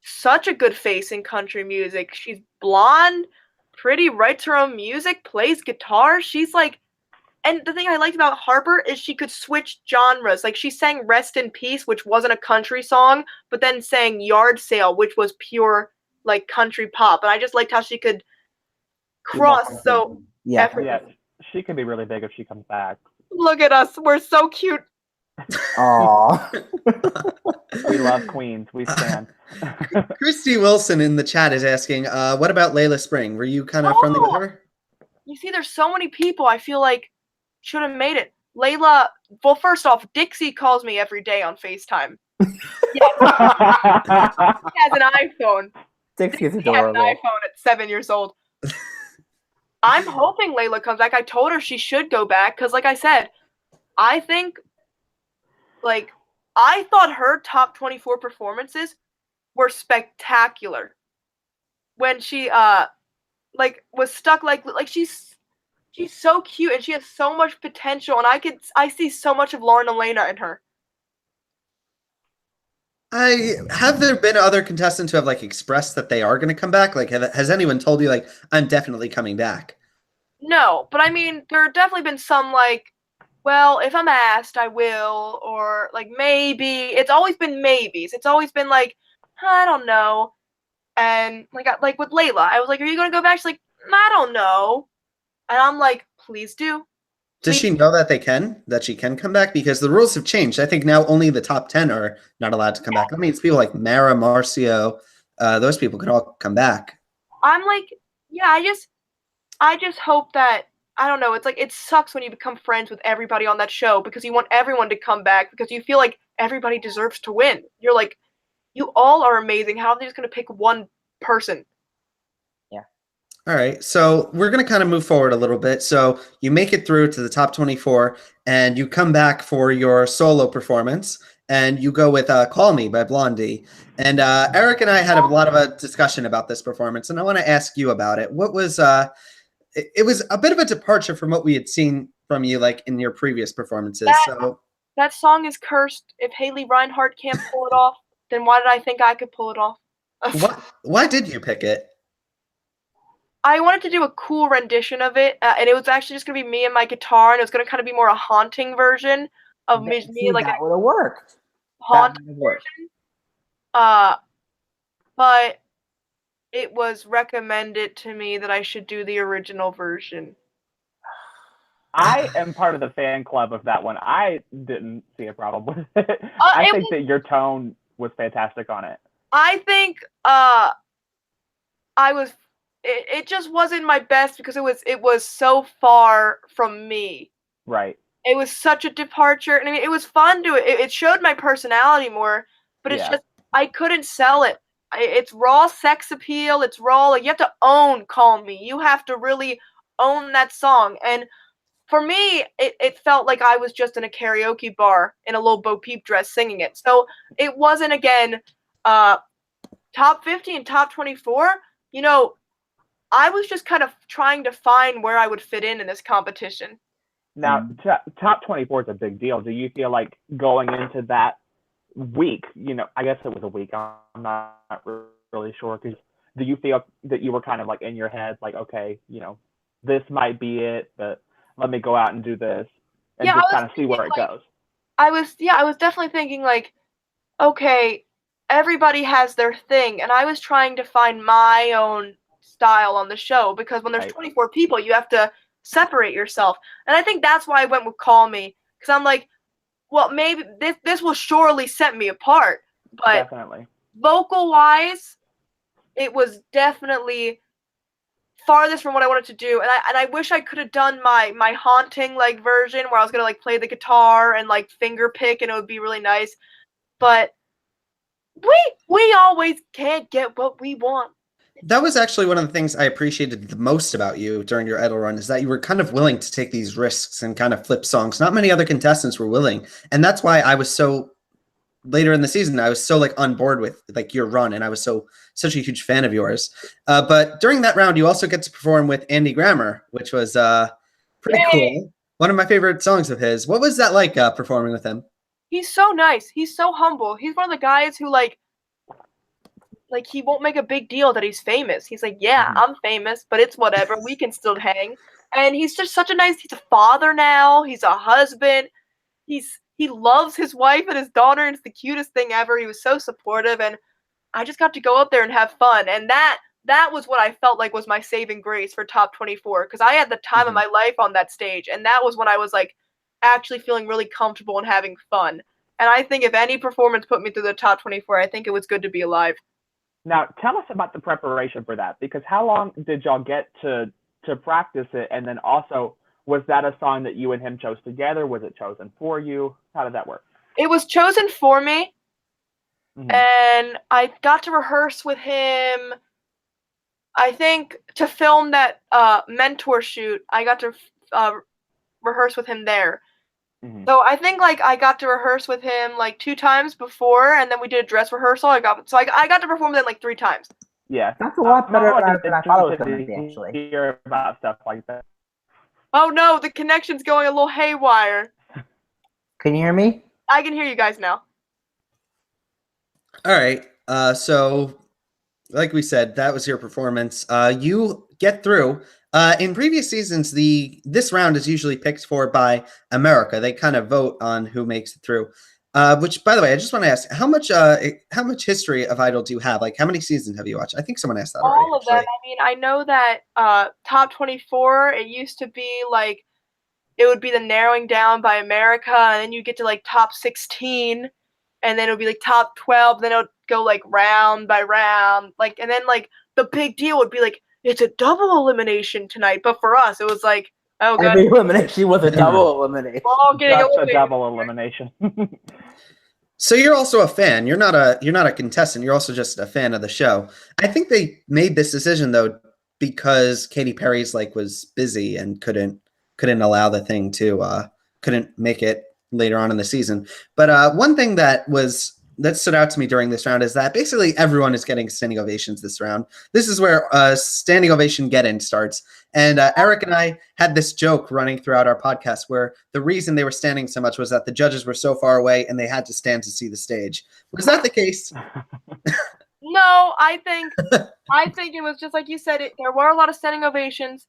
S2: such a good face in country music. She's blonde, pretty, writes her own music, plays guitar. She's like And the thing I liked about Harper is she could switch genres. Like, she sang Rest in Peace, which wasn't a country song, but then sang Yard Sale, which was pure, like, country pop. And I just liked how she could cross so
S3: Yeah.
S2: effortlessly.
S4: Yeah, she could be really big if she comes back.
S2: Look at us. We're so cute.
S3: Aww.
S4: We love queens. We stand.
S1: Christy Wilson in the chat is asking, what about Layla Spring? Were you kind of friendly with her?
S2: You see, there's so many people I feel like should have made it. Layla, well, first off, Dixie calls me every day on FaceTime. He has an iPhone.
S3: Dixie is
S2: He has
S3: adorable.
S2: an iPhone at 7 years old. I'm hoping Layla comes back. I told her she should go back because, like I said, I think, like, I thought her top 24 performances were spectacular. When she, like, was stuck, like she's so cute and she has so much potential, and I see so much of Lauren Elena in her.
S1: Have there been other contestants who have like expressed that they are going to come back? Like, has anyone told you like I'm definitely coming back?
S2: No, but I mean, there have definitely been some like, well, if I'm asked, I will, or like maybe. It's always been maybes. It's always been like, I don't know. And like with Layla, I was like, are you going to go back? She's like, I don't know. And I'm like, please do.
S1: Does she know that she can come back? Because the rules have changed. I think now only the top 10 are not allowed to come back. That means people like Mara, Marcio, those people can all come back.
S2: I'm like, yeah, I just hope that, I don't know, it's like, it sucks when you become friends with everybody on that show because you want everyone to come back because you feel like everybody deserves to win. You're like, you all are amazing. How are they just going to pick one person?
S1: All right, so we're going to kind of move forward a little bit. So you make it through to the top 24, and you come back for your solo performance, and you go with Call Me by Blondie. And Eric and I had a lot of a discussion about this performance, and I want to ask you about it. What was it was a bit of a departure from what we had seen from you like in your previous performances.
S2: That song is cursed. If Haley Reinhart can't pull it off, then why did I think I could pull it off?
S1: Why did you pick it?
S2: I wanted to do a cool rendition of it, and it was actually just going to be me and my guitar, and it was going to kind of be more a haunting version of me, like
S3: that would have worked.
S2: Haunting version. But it was recommended to me that I should do the original version.
S4: I am part of the fan club of that one. I didn't see a problem with it. I think that your tone was fantastic on it.
S2: I think it just wasn't my best because it was so far from me.
S4: Right.
S2: It was such a departure, and I mean, it was fun to it showed my personality more, but it's just I couldn't sell it. It's raw sex appeal. It's raw. Like, you have to own Call Me. You have to really own that song. And for me, it felt like I was just in a karaoke bar in a little Bo Peep dress singing it. So it wasn't, again, top 50 and top 24. You know, I was just kind of trying to find where I would fit in this competition.
S4: Now, top 24 is a big deal. Do you feel like going into that week, you know, I guess it was a week, I'm not really sure, because do you feel that you were kind of like in your head, like, okay, you know, this might be it, but let me go out and do this and just kind of see where it goes?
S2: I was definitely thinking like, okay, everybody has their thing, and I was trying to find my own style on the show, because when there's 24 people, you have to separate yourself. And I think that's why I went with Call Me, because I'm like, well, maybe this will surely set me apart. But
S4: definitely,
S2: vocal wise, it was definitely farthest from what I wanted to do. And I wish I could have done my haunting like version where I was gonna like play the guitar and like finger pick, and it would be really nice. But we always can't get what we want.
S1: That was actually one of the things I appreciated the most about you during your Idol run, is that you were kind of willing to take these risks and kind of flip songs. Not many other contestants were willing. And that's why I was so, later in the season, I was so like on board with like your run, and I was such a huge fan of yours. But during that round, you also get to perform with Andy Grammer, which was pretty cool. One of my favorite songs of his. What was that like performing with him?
S2: He's so nice. He's so humble. He's one of the guys who like he won't make a big deal that he's famous. He's like, yeah, I'm famous, but it's whatever. We can still hang. And he's just such a nice. He's a father now. He's a husband. He loves his wife and his daughter, and it's the cutest thing ever. He was so supportive, and I just got to go up there and have fun. And that was what I felt like was my saving grace for Top 24, because I had the time of my life on that stage, and that was when I was like actually feeling really comfortable and having fun. And I think if any performance put me through the Top 24, I think it was Good to Be Alive.
S4: Now, tell us about the preparation for that, because how long did y'all get to practice it? And then also, was that a song that you and him chose together? Was it chosen for you? How did that work?
S2: It was chosen for me, and I got to rehearse with him. I think to film that mentor shoot, I got to rehearse with him there. So I think like I got to rehearse with him like 2 times before, and then we did a dress rehearsal. I got to perform that like 3 times.
S4: Yeah,
S3: that's a lot better than I thought it was going to be, actually.
S4: Hear about stuff like that.
S2: Oh no, the connection's going a little haywire.
S3: Can you hear me?
S2: I can hear you guys now.
S1: All right. So, like we said, that was your performance. You get through. In previous seasons, this round is usually picked for by America. They kind of vote on who makes it through. Which, by the way, I just want to ask, how much history of Idol do you have? Like, how many seasons have you watched? I think someone asked that already.
S2: All of them. I mean, I know that Top 24, it used to be like, it would be the narrowing down by America, and then you get to like Top 16, and then it would be like Top 12, then it would go like round by round, like, and then like the big deal would be like, it's a double elimination tonight. But for us, it was like, oh god,
S3: every elimination was a double elimination.
S2: We're all getting
S4: That's
S2: eliminated.
S4: a double elimination.
S1: So you're also a fan. You're not a contestant. You're also just a fan of the show. I think they made this decision though because Katy Perry's like was busy and couldn't allow the thing to couldn't make it later on in the season. But one thing that stood out to me during this round is that basically everyone is getting standing ovations this round. This is where standing ovation get-in starts. And Eric and I had this joke running throughout our podcast where the reason they were standing so much was that the judges were so far away and they had to stand to see the stage. Was that the case?
S2: No, I think it was just like you said. There were a lot of standing ovations.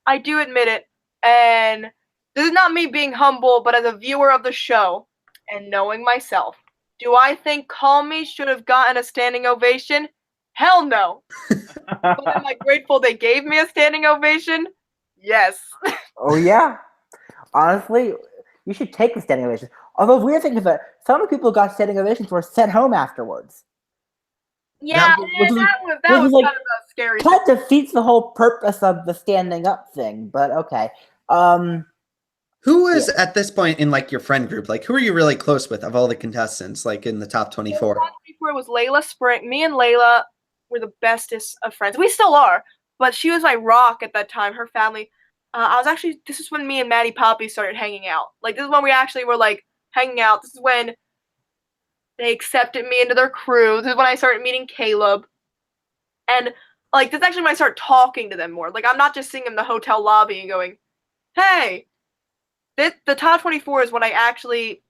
S2: I do admit it. And this is not me being humble, but as a viewer of the show and knowing myself, do I think Call Me should have gotten a standing ovation? Hell no. But am I grateful they gave me a standing ovation? Yes.
S3: Oh yeah. Honestly, you should take the standing ovation. Although the weird thing is that some of the people who got standing ovations were sent home afterwards.
S2: Yeah, that was
S3: like,
S2: kind of a scary.
S3: That defeats the whole purpose of the standing up thing. But okay.
S1: Who was at this point in like your friend group? Like, who are you really close with of all the contestants? Like in the top 24.
S2: The top 24 was Layla Spring. Me and Layla were the bestest of friends. We still are, but she was my rock at that time. Her family. This is when me and Maddie Poppy started hanging out. Like, this is when we actually were like hanging out. This is when they accepted me into their crew. This is when I started meeting Caleb, and like this is actually when I started talking to them more. Like, I'm not just sitting in the hotel lobby and going, "Hey." The top 24 is when I actually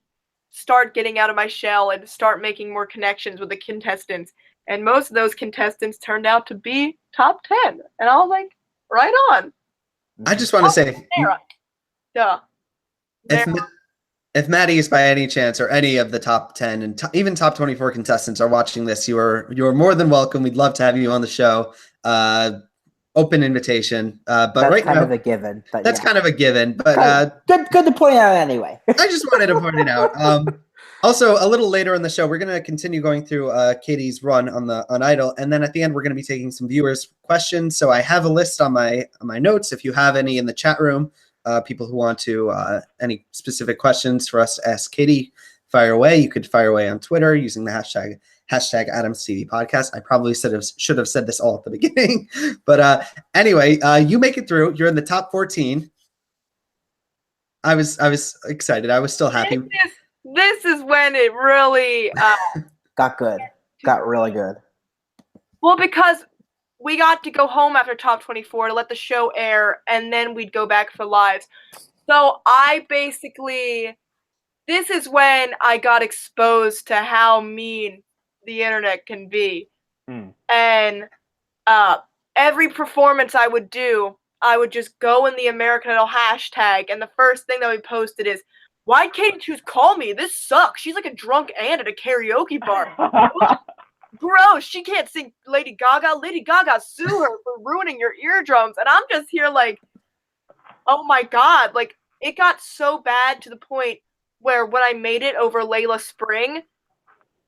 S2: start getting out of my shell and start making more connections with the contestants. And most of those contestants turned out to be top 10. And I was like, right on.
S1: I just want to say, if Maddie is by any chance or any of the top 10 and even top 24 contestants are watching this, you are more than welcome. We'd love to have you on the show. Open invitation, but
S3: that's
S1: right
S3: kind
S1: now,
S3: of a given. But
S1: that's
S3: yeah.
S1: kind of a given. But
S3: good to point out anyway.
S1: I just wanted to point it out. Also, a little later in the show, we're going to continue going through Katie's run on Idol, and then at the end, we're going to be taking some viewers' questions. So I have a list on my notes. If you have any in the chat room, people who want to any specific questions for us to ask Katie, fire away. You could fire away on Twitter using the hashtag AdamsTV podcast. I probably should have said this all at the beginning, but anyway, you make it through. You're in the top 14. I was excited. I was still happy.
S2: This is when it really
S3: got good. Got really good.
S2: Well, because we got to go home after top 24 to let the show air, and then we'd go back for lives. So this is when I got exposed to how mean the internet can be. And every performance I would do, I would just go in the American Idol hashtag, and the first thing that we posted is, "Why'd Katie choose Call Me? This sucks. She's like a drunk aunt at a karaoke bar. Gross. She can't sing Lady Gaga. Lady Gaga, sue her for ruining your eardrums." And I'm just here like, oh my god. Like, it got so bad to the point where when I made it over Layla Spring,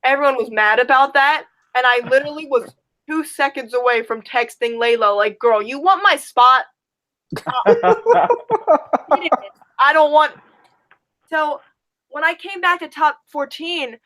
S2: everyone was mad about that. And I literally was 2 seconds away from texting Layla, like, girl, you want my spot? I don't want. So when I came back to top 14,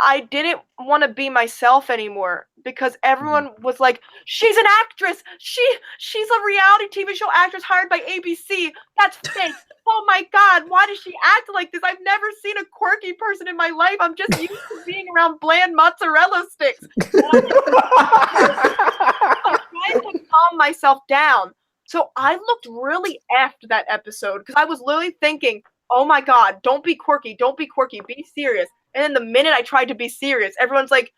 S2: I didn't want to be myself anymore because everyone was like, she's an actress. She's a reality TV show actress hired by ABC. That's fake. Oh my god, why does she act like this? I've never seen a quirky person in my life. I'm just used to being around bland mozzarella sticks. I'm trying to calm myself down. So I looked really effed that episode because I was literally thinking, oh my god, don't be quirky, be serious. And then the minute I tried to be serious, everyone's like,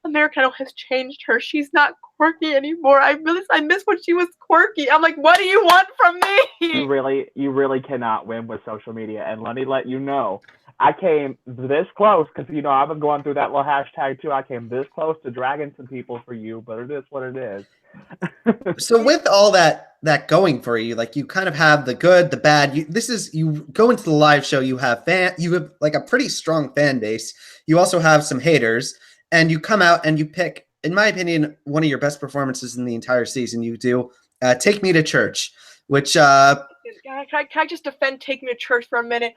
S2: American Idol has changed her. She's not quirky anymore. I miss when she was quirky. I'm like, what do you want from me?
S4: You really cannot win with social media. And let me let you know, I came this close because I've been going through that little hashtag too. I came this close to dragging some people for you, but it is what it is.
S1: So with all that going for you, like you kind of have the good, the bad. You go into the live show, you have like a pretty strong fan base. You also have some haters, and you come out and you pick, in my opinion, one of your best performances in the entire season. You do "Take Me to Church," which
S2: can I just defend "Take Me to Church" for a minute?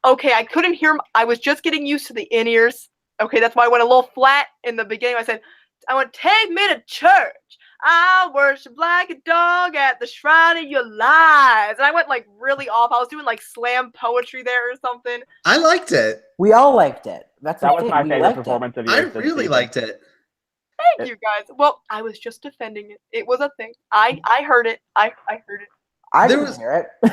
S2: Okay, I couldn't hear. I was just getting used to the in-ears. Okay, that's why I went a little flat in the beginning. I said, I want "Take me to church. I worship like a dog at the shrine of your lies." And I went like really off. I was doing like slam poetry there or something.
S1: I liked it.
S3: We all liked it.
S4: That was my favorite performance of yours.
S1: I really liked it.
S2: Thank you guys. Well, I was just defending it. It was a thing. I heard it. I heard it.
S3: I didn't hear it.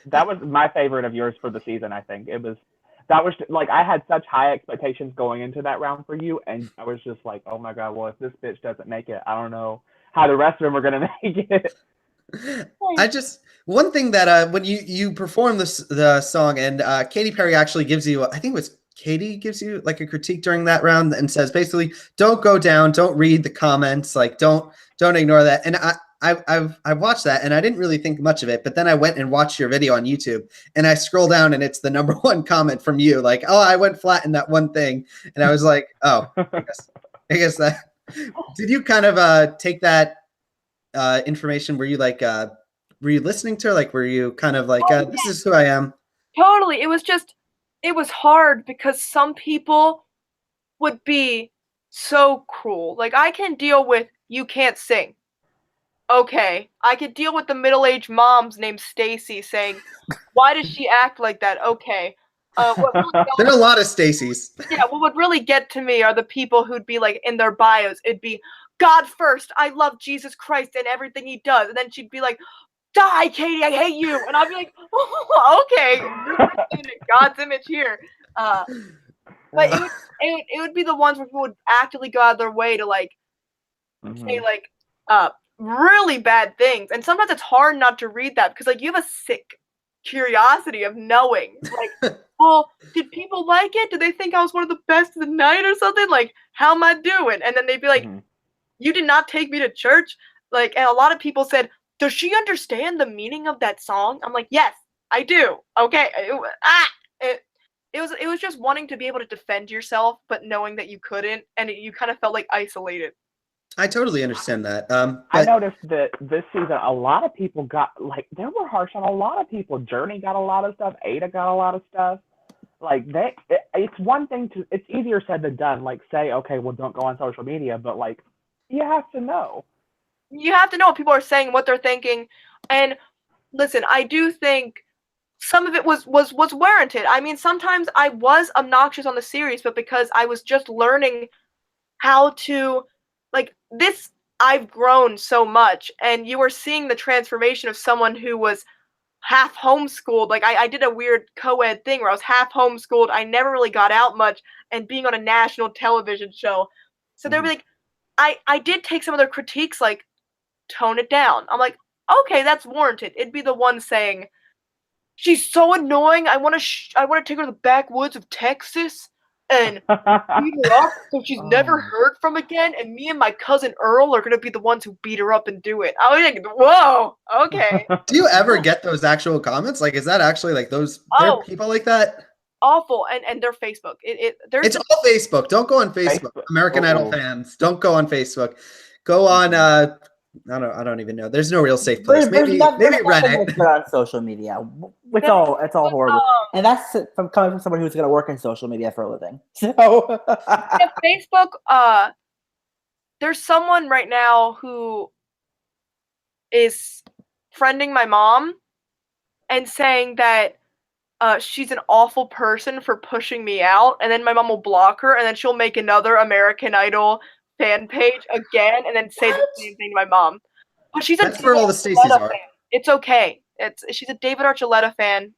S4: That was my favorite of yours for the season. I think that was like, I had such high expectations going into that round for you, and I was just like, oh my god, well, if this bitch doesn't make it, I don't know how the rest of them are gonna make it.
S1: One thing that when you perform the song, and Katy Perry actually gives you, I think it was Katie gives you like a critique during that round and says basically, don't go down, don't read the comments, like don't ignore that. And I watched that and I didn't really think much of it, but then I went and watched your video on YouTube and I scroll down and it's the #1 comment from you, like, oh, I went flat in that one thing, and I was like, oh, I guess that. Did you kind of take that information? Were you like, were you listening to her? Like, were you kind of like, this is who I am?
S2: Totally. It was hard because some people would be so cruel. Like, I can deal with you can't sing. Okay. I could deal with the middle-aged moms named Stacy saying, why does she act like that? Okay. What really
S1: there are a lot of Stacys.
S2: Yeah, what would really get to me are the people who'd be like, in their bios, it'd be, God first, I love Jesus Christ and everything he does. And then she'd be like, die, Katie, I hate you. And I'd be like, oh, okay, God's image here. But it would be the ones where people would actively go out of their way to like say like really bad things. And sometimes it's hard not to read that because like you have a sick curiosity of knowing. Like, well, did people like it? Did they think I was one of the best of the night or something? Like, how am I doing? And then they'd be like, you did not take me to church. Like, and a lot of people said, does she understand the meaning of that song? I'm like, yes, I do. Okay. It was just wanting to be able to defend yourself, but knowing that you couldn't, and you kind of felt like isolated.
S1: I totally understand that.
S4: I noticed that this season, a lot of people got, like, they were harsh on a lot of people. Journey got a lot of stuff. Ada got a lot of stuff. Like, it's one thing it's easier said than done. Like, say, okay, well, don't go on social media, but, like, you have to know.
S2: You have to know what people are saying, what they're thinking. And listen, I do think some of it was warranted. I mean, sometimes I was obnoxious on the series, but because I was just learning how to, like, this, I've grown so much, and you were seeing the transformation of someone who was half homeschooled. Like, I did a weird co-ed thing where I was half homeschooled. I never really got out much, and being on a national television show. So they'll be like, I did take some of their critiques, like, tone it down. I'm like, okay, that's warranted. It'd be the one saying, she's so annoying. I want to take her to the backwoods of Texas and beat her up so she's never heard from again. And me and my cousin Earl are gonna be the ones who beat her up and do it. I was like, whoa, okay.
S1: Do you ever get those actual comments? Like, is that actually like those? There are people like that.
S2: Awful, and their Facebook.
S1: It's all Facebook. Don't go on Facebook. American Idol fans, don't go on Facebook. Go on. I don't even know. There's no real safe place. Maybe Reddit.
S3: On social media. It's all horrible, and that's from coming from someone who's going to work in social media for a living. So
S2: yeah, Facebook. There's someone right now who is friending my mom and saying that she's an awful person for pushing me out, and then my mom will block her, and then she'll make another American Idol fan page again, and then say the same thing to my mom. But she's
S1: That's where all the Stacys are.
S2: Fan. It's okay. She's a David Archuleta fan.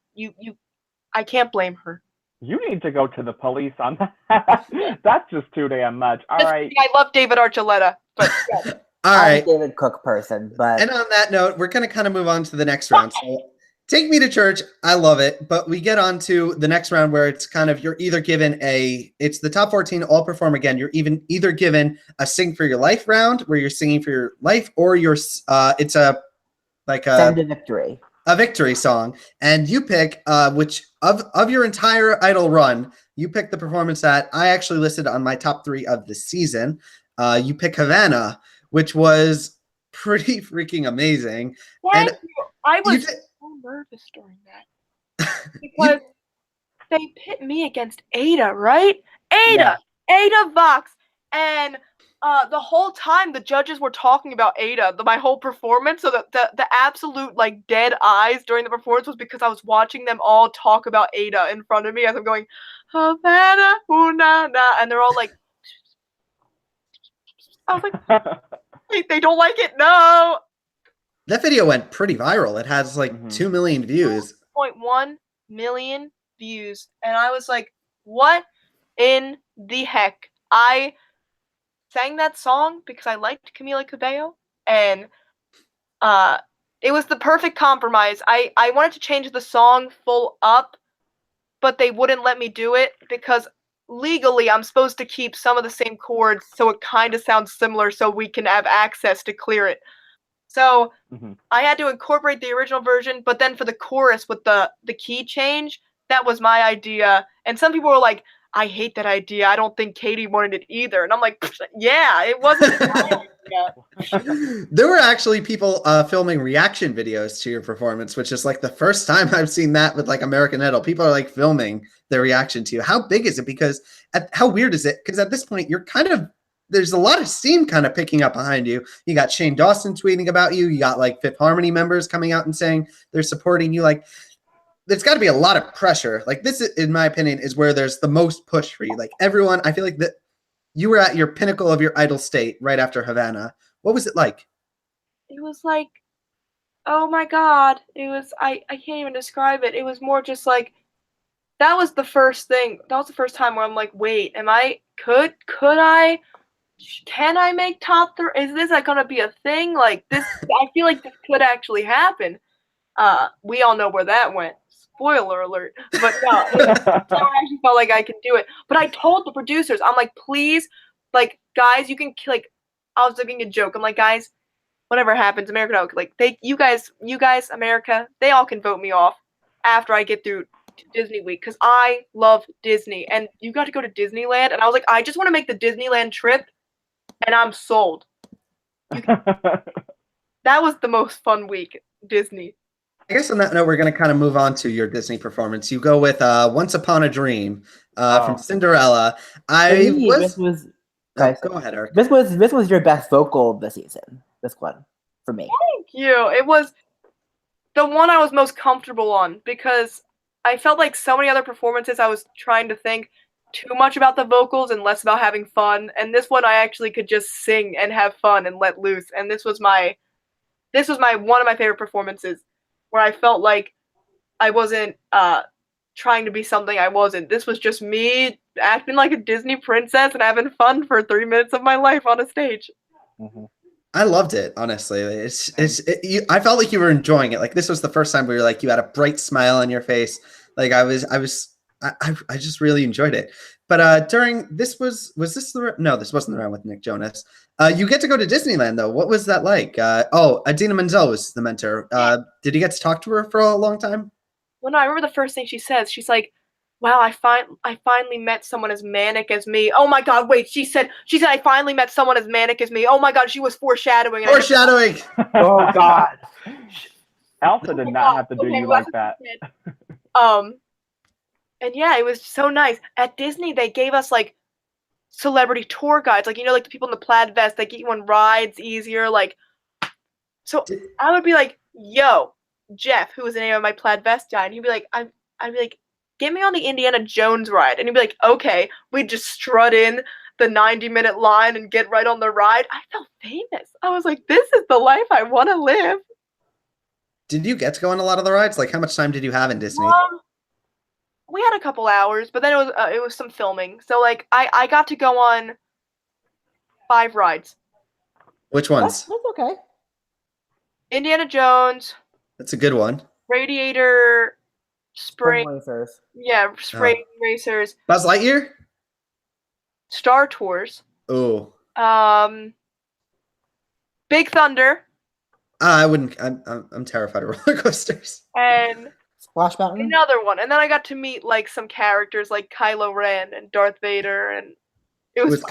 S2: I can't blame her.
S4: You need to go to the police on that. That's just too damn much. All right.
S2: I love David Archuleta, but yeah.
S1: All right.
S3: I'm a David Cook person, but
S1: and on that note, we're gonna kind of move on to the next round. So Take Me to Church, I love it, but we get on to the next round where it's kind of, you're either given it's the top 14 all perform again. You're either given a sing for your life round where you're singing for your life, or it's a
S3: victory.
S1: A victory song. And you pick, which of your entire Idol run, you pick the performance that I actually listed on my top 3 of the season. You pick Havana, which was pretty freaking amazing.
S2: Thank you. I was so nervous during that because they pit me against Ada, right? Ada Vox, and the whole time the judges were talking about Ada, my whole performance. So the absolute like dead eyes during the performance was because I was watching them all talk about Ada in front of me as I'm going Havana, ooh, na, na, and they're all like, I was like, they don't like it, no.
S1: That video went pretty viral. It has like 2 million views.
S2: 2.1 million views. And I was like, what in the heck? I sang that song because I liked Camila Cabello. And it was the perfect compromise. I wanted to change the song full up, but they wouldn't let me do it because legally I'm supposed to keep some of the same chords so it kind of sounds similar so we can have access to clear it. So I had to incorporate the original version, but then for the chorus with the key change, that was my idea. And some people were like, I hate that idea. I don't think Katie wanted it either. And I'm like, yeah, it wasn't my idea.
S1: There were actually people filming reaction videos to your performance, which is like the first time I've seen that with like American Idol. People are like filming their reaction to you. How big is it? Because how weird is it? Because at this point, you're kind of, there's a lot of steam kind of picking up behind you. You got Shane Dawson tweeting about you. You got like Fifth Harmony members coming out and saying they're supporting you. Like, there's got to be a lot of pressure. Like, this, in my opinion, is where there's the most push for you. Like, everyone, I feel like that you were at your pinnacle of your Idol state right after Havana. What was it like?
S2: It was like, oh my God. It was, I can't even describe it. It was more just like, that was the first thing. That was the first time where I'm like, wait, can I make top 3? Is this going to be a thing? Like this, I feel like this could actually happen. We all know where that went. Spoiler alert. But no, I actually felt like I could do it. But I told the producers, I'm like, please, like, guys, you can, like, I was making a joke. I'm like, guys, whatever happens, American Idol, like, you guys, America, they all can vote me off after I get through Disney week because I love Disney. And you got to go to Disneyland. And I was like, I just want to make the Disneyland trip. And I'm sold. That was the most fun week, Disney.
S1: I guess on that note, we're going to kind of move on to your Disney performance. You go with Once Upon a Dream from Cinderella.
S3: Go ahead,
S1: Eric.
S3: This was your best vocal this season. This one, for me.
S2: Thank you. It was the one I was most comfortable on because I felt like so many other performances I was trying to think too much about the vocals and less about having fun, and this one I actually could just sing and have fun and let loose. And this was one of my favorite performances where I felt like I wasn't trying to be something I wasn't. This was just me acting like a Disney princess and having fun for 3 minutes of my life on a stage.
S1: I loved it, honestly. I felt like you were enjoying it. Like this was the first time where you had a bright smile on your face. Like I just really enjoyed it. But during this was this no, this wasn't the round with Nick Jonas. You get to go to Disneyland though. What was that like? Adina Menzel was the mentor. Did you get to talk to her for a long time?
S2: Well, no, I remember the first thing she says. She's like, "Wow, I finally met someone as manic as me." Oh my God, wait, she said I finally met someone as manic as me. Oh my God, she was foreshadowing.
S1: Foreshadowing.
S3: Oh God.
S4: Elsa did not have to do you like that.
S2: And yeah, it was so nice. At Disney, they gave us like celebrity tour guides, like like the people in the plaid vest, they get you on rides easier. Like, so I would be like, "Yo, Jeff," who was the name of my plaid vest guy, and he'd be like, I'd be like, "Get me on the Indiana Jones ride," and he'd be like, "Okay." We'd just strut in the 90-minute line and get right on the ride. I felt famous. I was like, "This is the life I want to live."
S1: Did you get to go on a lot of the rides? Like, how much time did you have in Disney?
S2: We had a couple hours, but then it was some filming. So like I got to go on 5 rides.
S1: Which ones?
S3: That's okay.
S2: Indiana Jones.
S1: That's a good one.
S2: Radiator. Spring
S3: Racers.
S2: Yeah, Spring Racers.
S1: Buzz Lightyear?
S2: Star Tours.
S1: Oh.
S2: Big Thunder.
S1: I wouldn't. I'm terrified of roller coasters.
S2: And
S3: Splash Mountain.
S2: another one, and then I got to meet like some characters like Kylo Ren and Darth Vader, and it was.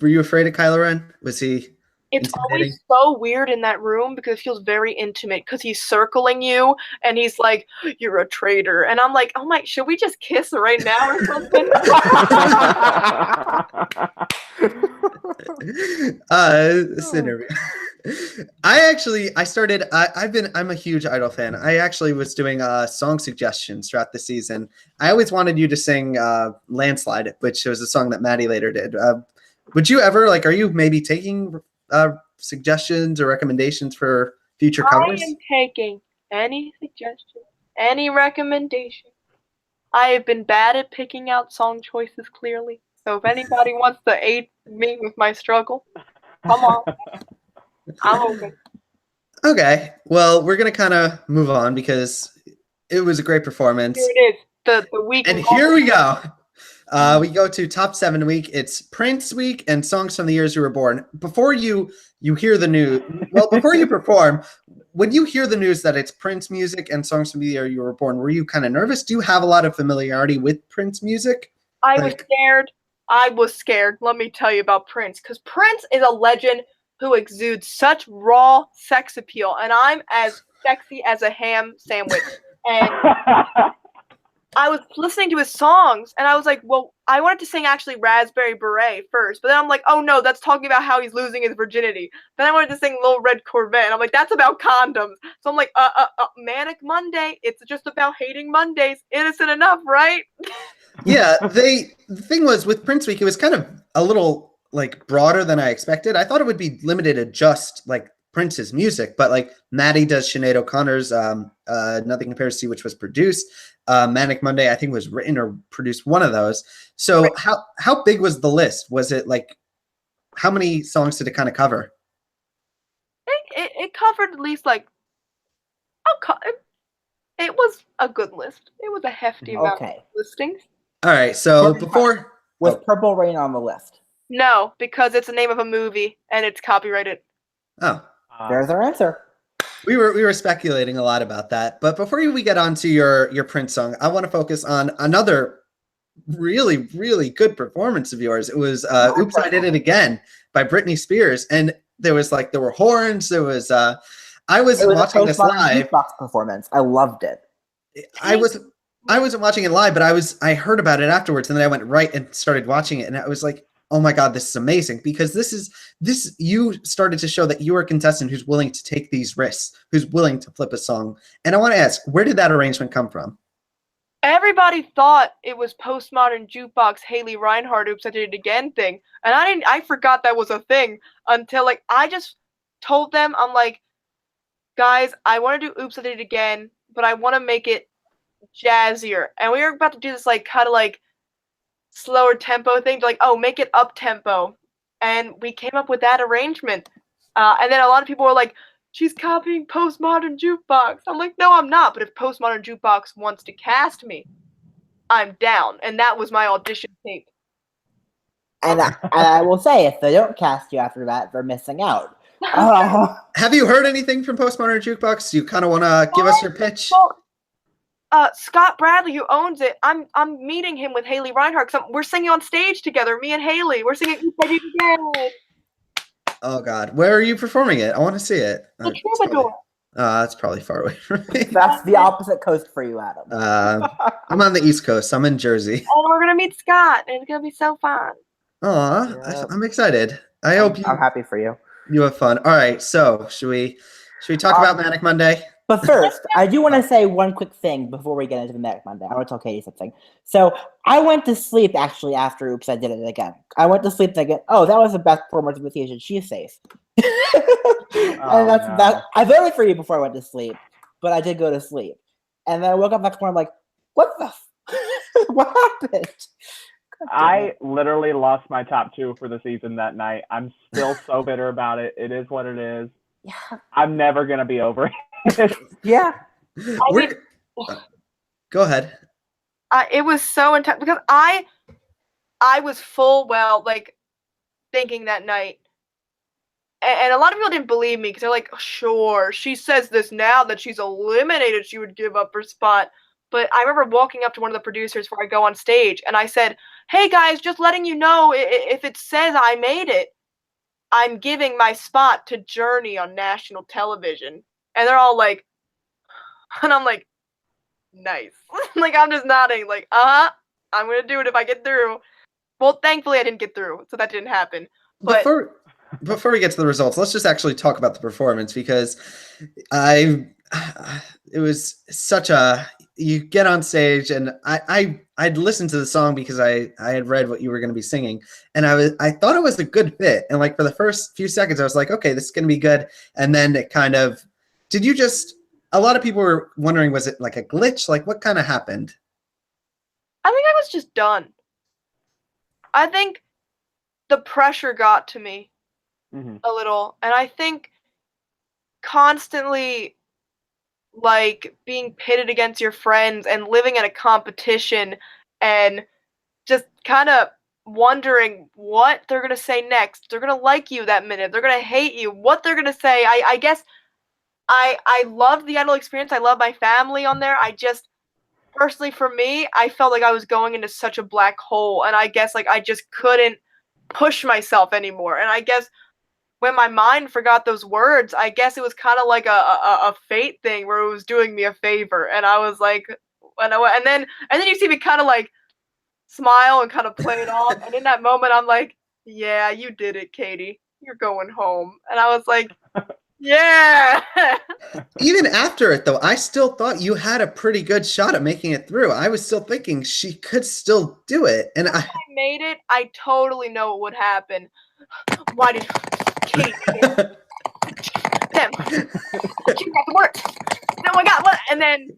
S1: Were you afraid of Kylo Ren? Was he?
S2: It's always so weird in that room because it feels very intimate because he's circling you and he's like, "You're a traitor," and I'm like, "Oh my, should we just kiss right now or something?"
S1: This interview. I'm a huge Idol fan. I actually was doing song suggestions throughout the season. I always wanted you to sing Landslide, which was a song that Maddie later did. Would you ever, like, are you maybe taking suggestions or recommendations for future covers?
S2: I am taking any suggestion, any recommendation. I have been bad at picking out song choices, clearly. So if anybody wants to aid me with my struggle, come on. I'm open.
S1: Okay. Well, we're going to kind of move on because it was a great performance.
S2: Here it is, the week.
S1: And here we go. We go to top 7 week. It's Prince week and songs from the years you were born. Before you hear the news, before you perform, when you hear the news that it's Prince music and songs from the year you were born, were you kind of nervous? Do you have a lot of familiarity with Prince music?
S2: I was scared. I was scared. Let me tell you about Prince, because Prince is a legend who exudes such raw sex appeal, and I'm as sexy as a ham sandwich. And I was listening to his songs, and I was like, well, I wanted to sing actually Raspberry Beret first, but then I'm like, oh no, that's talking about how he's losing his virginity. Then I wanted to sing Little Red Corvette, and I'm like, that's about condoms. So I'm like, Manic Monday, it's just about hating Mondays. Innocent enough, right?
S1: Yeah, the thing was with Prince Week, it was kind of a little like broader than I expected. I thought it would be limited to just like Prince's music, but like Maddie does Sinead O'Connor's Nothing Compares to You, which was produced. Manic Monday, I think, was written or produced, one of those. So right. How big was the list? Was it like, how many songs did it kind of cover?
S2: It covered at least like, it was a good list. It was a hefty amount of listings.
S1: All right, so before...
S3: Was Purple Rain on the list?
S2: No, because it's the name of a movie and it's copyrighted.
S1: Oh.
S3: There's our answer.
S1: We were speculating a lot about that, but before we get on to your Prince song, I want to focus on another really, really good performance of yours. It was "Oops, I Did It Again" by Britney Spears, and there were horns. There was I was watching this live.
S3: Performance. I loved it.
S1: I wasn't watching it live, but I heard about it afterwards, and then I went right and started watching it, and I was like, oh my God, this is amazing, because you started to show that you are a contestant who's willing to take these risks, who's willing to flip a song. And I want to ask, where did that arrangement come from?
S2: Everybody thought it was Postmodern Jukebox Haley Reinhart Oops, I Did It Again thing. And I forgot that was a thing until like I just told them, I'm like, guys, I want to do Oops, I Did It Again, but I want to make it jazzier. And we were about to do this like kind of like slower tempo thing, like, oh, make it up tempo. And we came up with that arrangement. And then a lot of people were like, she's copying Postmodern Jukebox. I'm like, no, I'm not. But if Postmodern Jukebox wants to cast me, I'm down. And that was my audition tape.
S3: And I will say, if they don't cast you after that, they're missing out.
S1: Have you heard anything from Postmodern Jukebox? You kind of want to give us your pitch?
S2: Well, Scott Bradley, who owns it, I'm meeting him with Haley Reinhart. We're singing on stage together, me and Haley. We're singing East Side Again.
S1: Oh God, where are you performing it? I want to see it.
S2: The Troubadour.
S1: That's probably far away from me.
S3: That's the opposite coast for you, Adam.
S1: I'm on the East Coast. I'm in Jersey.
S2: And we're gonna meet Scott, and it's gonna be so fun.
S1: Aw,
S3: Yeah.
S1: I'm excited. I'm
S3: happy for you.
S1: You have fun. All right, so should we talk about Manic Monday?
S3: But first, I do want to say one quick thing before we get into the Manic Monday. I want to tell Katie something. So I went to sleep actually after Oops, I Did It Again. I went to sleep thinking, oh, that was the best performance of the season. She's safe. And that. I voted for you before I went to sleep, but I did go to sleep. And then I woke up next morning, I'm like, what the what happened?
S4: I literally lost my top 2 for the season that night. I'm still so bitter about it. It is what it is.
S3: Yeah.
S4: I'm never going to be over it.
S3: Yeah.
S1: Go ahead.
S2: It was so intense because I was full well like thinking that night, and a lot of people didn't believe me because they're like, sure, she says this now that she's eliminated, she would give up her spot. But I remember walking up to one of the producers before I go on stage, and I said, hey guys, just letting you know, if it says I made it, I'm giving my spot to Journey on national television. And they're all like, and I'm like, nice. Like, I'm just nodding, like, I'm going to do it if I get through. Well, thankfully I didn't get through, so that didn't happen. But
S1: Before we get to the results, let's just actually talk about the performance, because it was such a, you get on stage, and I'd listened to the song because I had read what you were going to be singing, and I thought it was a good fit. And like for the first few seconds, I was like, okay, this is going to be good. And then it kind of, a lot of people were wondering, was it like a glitch? Like what kind of happened?
S2: I think I was just done. I think the pressure got to me a little. And I think constantly like being pitted against your friends and living in a competition and just kind of wondering what they're going to say next. They're going to like you that minute. They're going to hate you. What they're going to say. I guess I loved the Idol experience. I love my family on there. I just, personally for me, I felt like I was going into such a black hole. And I guess like I just couldn't push myself anymore. And I guess when my mind forgot those words, I guess it was kind of like a fate thing where it was doing me a favor. And I was like, and then you see me kind of like smile and kind of play it off. And in that moment, I'm like, yeah, you did it, Katie. You're going home. And I was like, yeah.
S1: Even after it, though, I still thought you had a pretty good shot at making it through. I was still thinking she could still do it. And I
S2: made it. I totally know what would happen. Why did Katie? Damn. She got the words. Oh my God! What? And then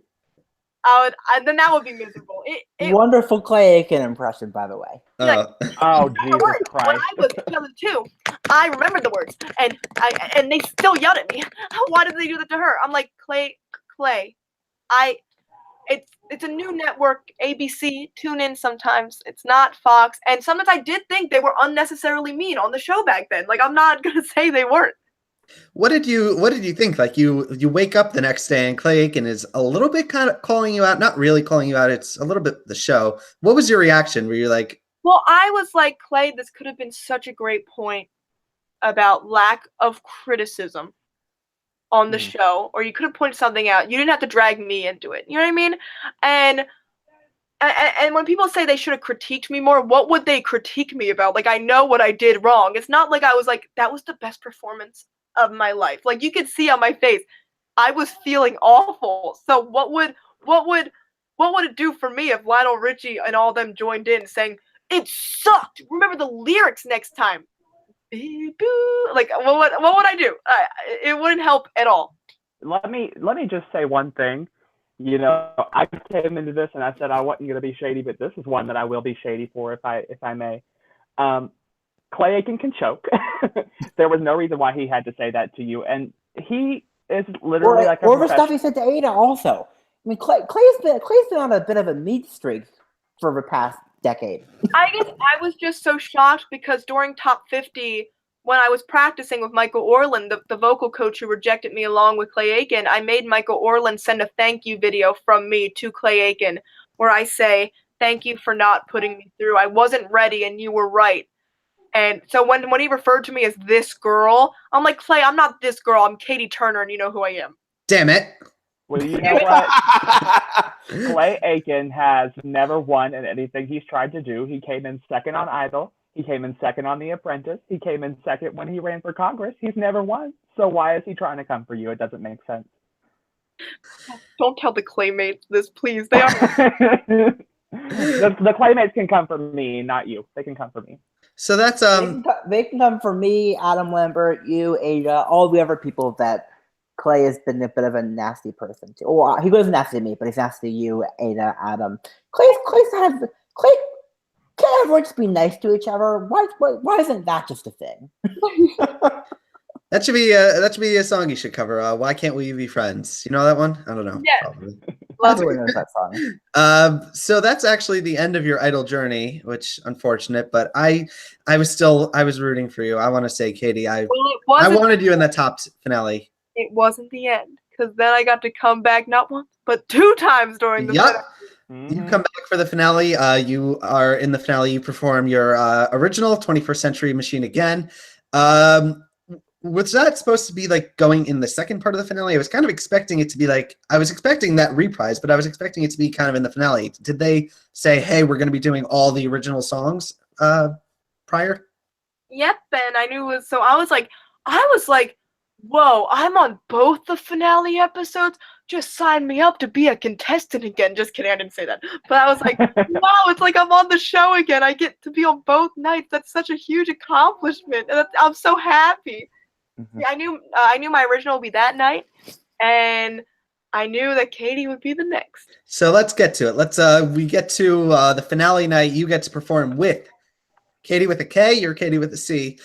S2: then that would be miserable.
S3: Wonderful Clay Aiken impression, by the way.
S4: Oh Jesus Christ!
S2: When I was yelling too, I remembered the words, and they still yelled at me. Why did they do that to her? I'm like, Clay. It's a new network, ABC. Tune in sometimes. It's not Fox, and sometimes I did think they were unnecessarily mean on the show back then. Like, I'm not gonna say they weren't.
S1: What did you think? Like you wake up the next day and Clay Aiken is a little bit kind of calling you out, not really calling you out. It's a little bit the show. What was your reaction? Were you like,
S2: well, I was like, Clay, this could have been such a great point about lack of criticism on the show, or you could have pointed something out. You didn't have to drag me into it. You know what I mean? And when people say they should have critiqued me more, what would they critique me about? Like, I know what I did wrong. It's not like I was like, that was the best performance of my life. Like, you could see on my face, I was feeling awful. So what would it do for me if Lionel Richie and all them joined in saying, it sucked, remember the lyrics next time? Like, what would I do? It wouldn't help at all.
S4: Let me just say one thing. You know, I came into this and I said I wasn't going to be shady, but this is one that I will be shady for if I may. Clay Aiken can choke. There was no reason why he had to say that to you, and he is literally like a
S3: or the stuff
S4: professional.
S3: he said to Ada also. I mean, Clay's been on a bit of a meat streak for the past decade.
S2: I guess I was just so shocked because during Top 50, when I was practicing with Michael Orland, the vocal coach who rejected me along with Clay Aiken, I made Michael Orland send a thank you video from me to Clay Aiken where I say, thank you for not putting me through. I wasn't ready and you were right. And so when he referred to me as this girl, I'm like, Clay, I'm not this girl. I'm Catie Turner and you know who I am.
S1: Damn it.
S4: Well, you know what? Clay Aiken has never won in anything he's tried to do. He came in second on Idol. He came in second on The Apprentice. He came in second when he ran for Congress. He's never won. So why is he trying to come for you? It doesn't make sense.
S2: Don't tell the Claymates this, please. They are.
S4: The Claymates can come for me, not you. They can come for me.
S1: So that's
S3: They can come for me, Adam Lambert, you, Ada, all the other people that Clay has been a bit of a nasty person to. Well, he wasn't nasty to me, but he's nasty to you, Ada, Adam. Clay can't everyone just be nice to each other? Why isn't that just a thing?
S1: that should be a song you should cover. Why can't we be friends? You know that one? I don't know.
S2: Yeah.
S1: Probably.
S3: Everyone knows that song.
S1: So that's actually the end of your Idol journey, which unfortunate, but I was rooting for you. I want to say, Katie, I wanted you in the top finale.
S2: It wasn't the end because then I got to come back not once but 2 times during the finale.
S1: You come back for the finale. You are in the finale. You perform your original 21st Century Machine Again. Was that supposed to be like going in the second part of the finale? I was kind of expecting it to be like, I was expecting that reprise, but I was expecting it to be kind of in the finale. Did they say, hey, we're going to be doing all the original songs prior?
S2: Yep, and I knew it was, so I was like, whoa, I'm on both the finale episodes? Just sign me up to be a contestant again. Just kidding, I didn't say that. But I was like, wow, it's like I'm on the show again. I get to be on both nights. That's such a huge accomplishment. And I'm so happy.
S3: Mm-hmm.
S2: Yeah, I knew my original would be that night, and I knew that Katie would be the next.
S1: So let's get to it. We get to the finale night. You get to perform with Katie with a K, you're Katie with a C.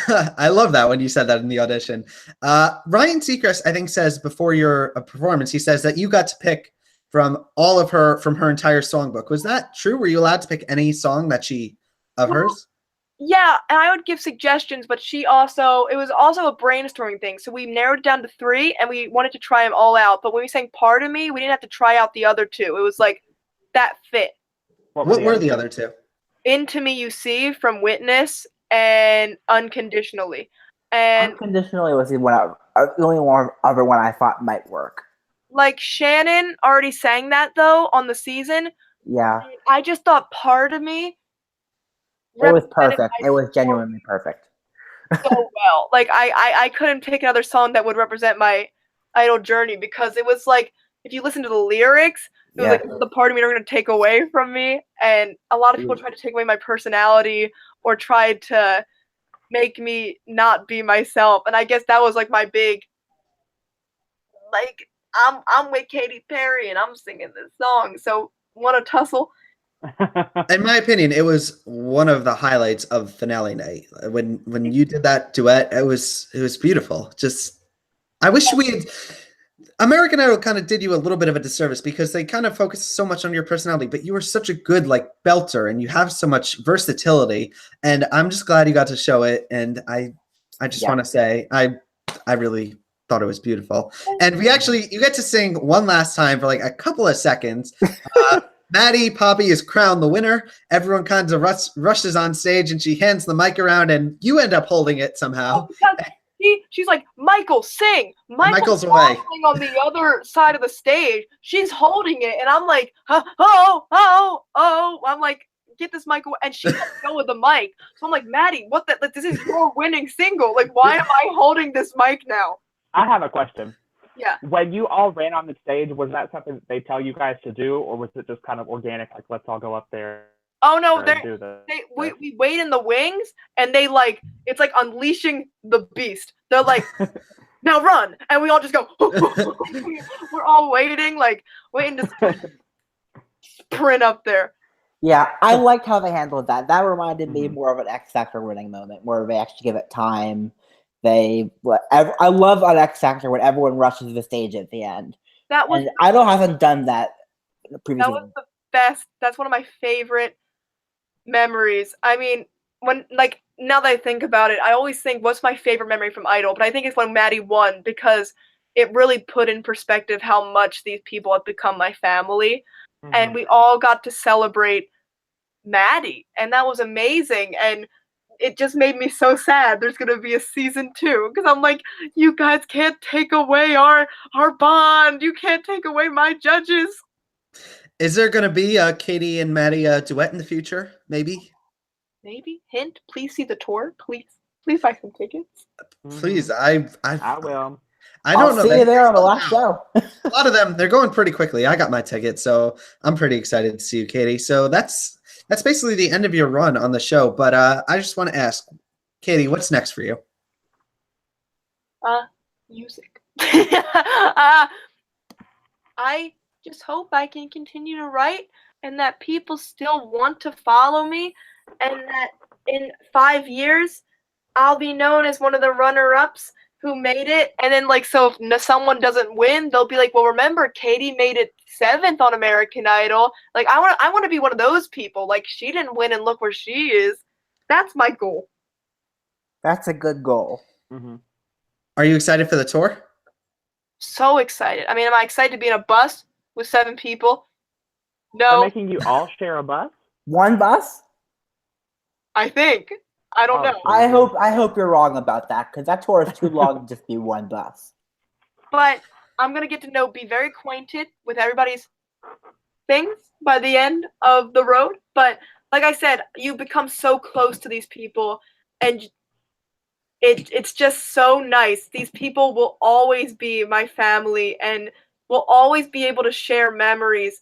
S1: I love that when you said that in the audition. Ryan Seacrest, I think, says before your performance, he says that you got to pick from her entire songbook. Was that true? Were you allowed to pick any song of hers?
S2: Yeah, and I would give suggestions, but it was also a brainstorming thing. So we narrowed it down to 3, and we wanted to try them all out. But when we sang Part of Me, we didn't have to try out the other 2. It was like, that fit.
S1: What were the other 2?
S2: Into Me You See from Witness and Unconditionally. And
S3: Unconditionally was the only other one I thought might work.
S2: Like, Shannon already sang that, though, on the season.
S3: Yeah.
S2: I just thought Part of Me.
S3: It was perfect. It was genuinely perfect.
S2: So well. Like, I couldn't pick another song that would represent my Idol journey because it was like, if you listen to the lyrics, it was like the part of me they're going to take away from me. And a lot of people tried to take away my personality or tried to make me not be myself. And I guess that was like my big, like, I'm with Katy Perry and I'm singing this song. So want to tussle?
S1: In my opinion, it was one of the highlights of finale night. When you did that duet, it was beautiful. Just, I wish American Idol kind of did you a little bit of a disservice because they kind of focused so much on your personality, but you were such a good like belter and you have so much versatility. And I'm just glad you got to show it. And I just want to say, I really thought it was beautiful. And you get to sing one last time for like a couple of seconds. Maddie Poppy is crowned the winner. Everyone kind of rushes on stage and she hands the mic around and you end up holding it somehow.
S2: She's like, Michael, sing.
S1: Michael's away.
S2: On the other side of the stage. She's holding it. And I'm like, oh. I'm like, get this mic away. And she doesn't go with the mic. So I'm like, Maddie, this is your winning single. Like, why am I holding this mic now?
S4: I have a question.
S2: Yeah.
S4: When you all ran on the stage, was that something that they tell you guys to do, or was it just kind of organic, like, let's all go up there?
S2: Oh, no, we wait in the wings, and it's like unleashing the beast. They're like, now run! And we all just go, we're all waiting to sprint up there.
S3: Yeah, I liked how they handled that. That reminded me
S4: Mhm.
S3: more of an X Factor winning moment, where they actually give it time. I love on X Factor when everyone rushes the stage at the end,
S2: That was
S3: and Idol hasn't done that
S2: that
S3: previously.
S2: was the best. That's one of my favorite memories. I mean, when like now that I think about it, I always think what's my favorite memory from Idol, but I think it's when Maddie won because it really put in perspective how much these people have become my family, and
S4: Mhm.
S2: we all got to celebrate Maddie, and that was amazing. And it just made me so sad. There's gonna be a season 2 because I'm like, you guys can't take away our bond. You can't take away my judges.
S1: Is there going to be a Katie and Maddie duet in the future? Maybe.
S2: Maybe hint. Please see the tour. Please buy some tickets.
S1: Please,
S4: Mhm. I will.
S1: I
S3: I'll
S1: don't know.
S3: see
S1: They
S3: you there on the
S1: sold
S3: last
S1: out.
S3: show.
S1: A lot of them, they're going pretty quickly. I got my ticket, so I'm pretty excited to see you, Katie. So that's basically the end of your run on the show. But I just want to ask, Katie, what's next for you?
S2: Music. I just hope I can continue to write and that people still want to follow me and that in 5 years I'll be known as one of the runner-ups who made it. And then like so if someone doesn't win, they'll be like, well, remember Katie made it 7th on American Idol. Like I want to be one of those people. Like she didn't win and look where she is. That's my goal.
S3: That's a good goal.
S4: Mhm.
S1: Are you excited for the tour?
S2: So excited. I mean, am I excited to be in a bus with 7 people?
S4: They're
S2: No,
S4: making you all share a bus?
S3: One bus?
S2: I think. I don't
S4: Oh,
S2: know.
S3: I hope you're wrong about that, because that tour is too long to just be one bus.
S2: But I'm gonna get to be very acquainted with everybody's things by the end of the road. But like I said, you become so close to these people, and it's just so nice. These people will always be my family, and will always be able to share memories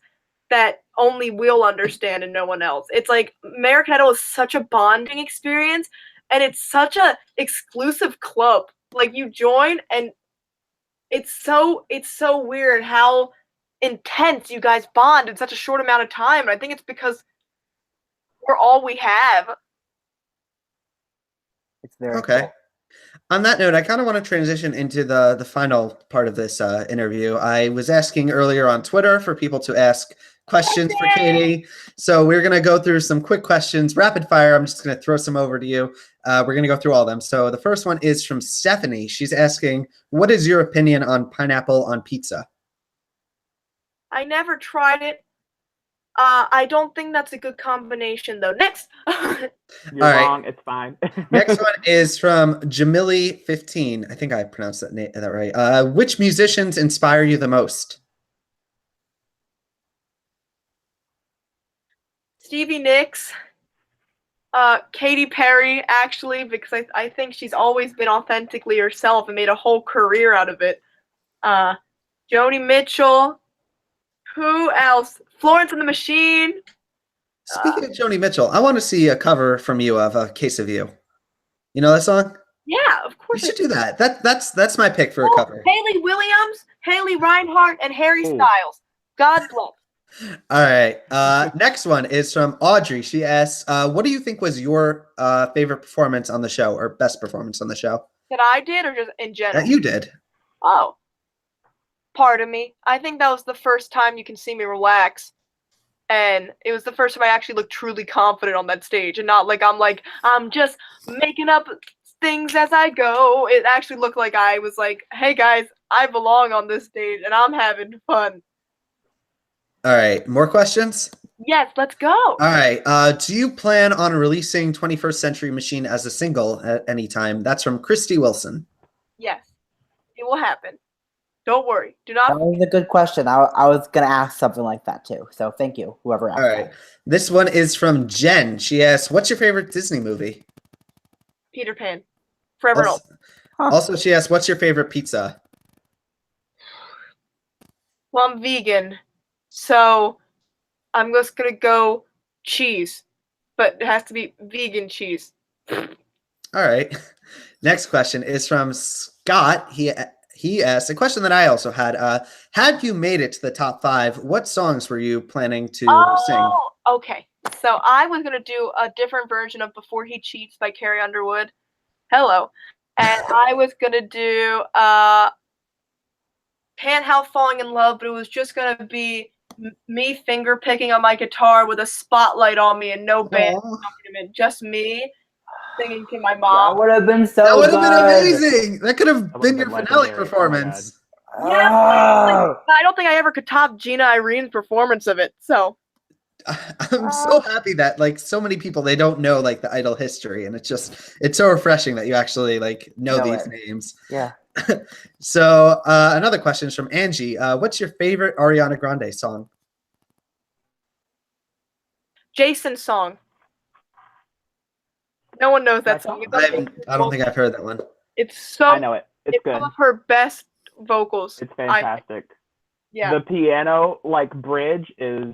S2: that only we'll understand and no one else. It's like American Idol is such a bonding experience, and it's such a exclusive club. Like you join and it's so weird how intense you guys bond in such a short amount of time. And I think it's because we're all we have.
S3: It's very
S1: Okay.
S3: cool.
S1: On that note, I kind of want to transition into the final part of this interview. I was asking earlier on Twitter for people to ask questions for Katie. So we're going to go through some quick questions, rapid fire. I'm just going to throw some over to you. We're going to go through all of them. So the first one is from Stephanie. She's asking, what is your opinion on pineapple on pizza?
S2: I never tried it. I don't think that's a good combination, though. Next.
S4: You're
S1: All right.
S4: wrong. It's fine.
S1: Next one is from Jamili15. I think I pronounced that right. Which musicians inspire you the most?
S2: Stevie Nicks. Katy Perry, actually, because I think she's always been authentically herself and made a whole career out of it. Joni Mitchell. Who else? Florence and the Machine.
S1: Speaking of Joni Mitchell, I want to see a cover from you of A Case of You. You know that song?
S2: Yeah, of
S1: You
S2: course.
S1: should do that. That's my pick for a cover.
S2: Haley Williams, Haley Reinhart, and Harry
S4: Ooh.
S2: Styles. God bless.
S1: All right. Next one is from Audrey. She asks, what do you think was your favorite performance on the show or best performance on the show?
S2: That I did, or just in general?
S1: That you did.
S2: Oh. Pardon me. I think that was the first time you can see me relax. And it was the first time I actually looked truly confident on that stage and not like I'm just making up things as I go. It actually looked like I was like, hey guys, I belong on this stage and I'm having fun.
S1: All right. More questions?
S2: Yes, let's go.
S1: All right. Do you plan on releasing 21st Century Machine as a single at any time? That's from Christy Wilson.
S2: Yes, it will happen. Don't worry. Do not.
S3: That was a good question. I was going to ask something like that too. So thank you, whoever asked.
S1: All right. This one is from Jen. She asks, what's your favorite Disney movie?
S2: Peter Pan. Forever and
S1: Also, also, she asks, what's your favorite pizza?
S2: Well, I'm vegan, so I'm just going to go cheese. But it has to be vegan cheese.
S1: All right. Next question is from Scott. He asked a question that I also had. Had you made it to the top 5, what songs were you planning to sing?
S2: Okay. So I was gonna do a different version of "Before He Cheats" by Carrie Underwood. Hello, and I was gonna do "Can't Help Falling in Love," but it was just gonna be me finger picking on my guitar with a spotlight on me and no band accompaniment, just me singing to my
S3: That
S2: mom.
S3: would have been
S1: That
S3: so
S1: would have been
S3: good.
S1: amazing. That could have
S4: That
S1: been
S4: would've
S1: your
S4: been
S1: finale
S4: legendary. Oh my
S1: performance.
S2: Yeah,
S3: Oh.
S2: I don't think I ever could top Gina Irene's performance of it. So
S1: I'm so happy that like so many people they don't know like the Idol history, and it's so refreshing that you actually like know these names.
S3: Yeah.
S1: So another question is from Angie. What's your favorite Ariana Grande song?
S2: Jason's song. No one knows that song.
S1: I don't think I've heard that one.
S2: It's so.
S4: I know it. It's good.
S2: One of her best vocals.
S4: It's fantastic.
S2: Yeah.
S4: The piano like bridge is.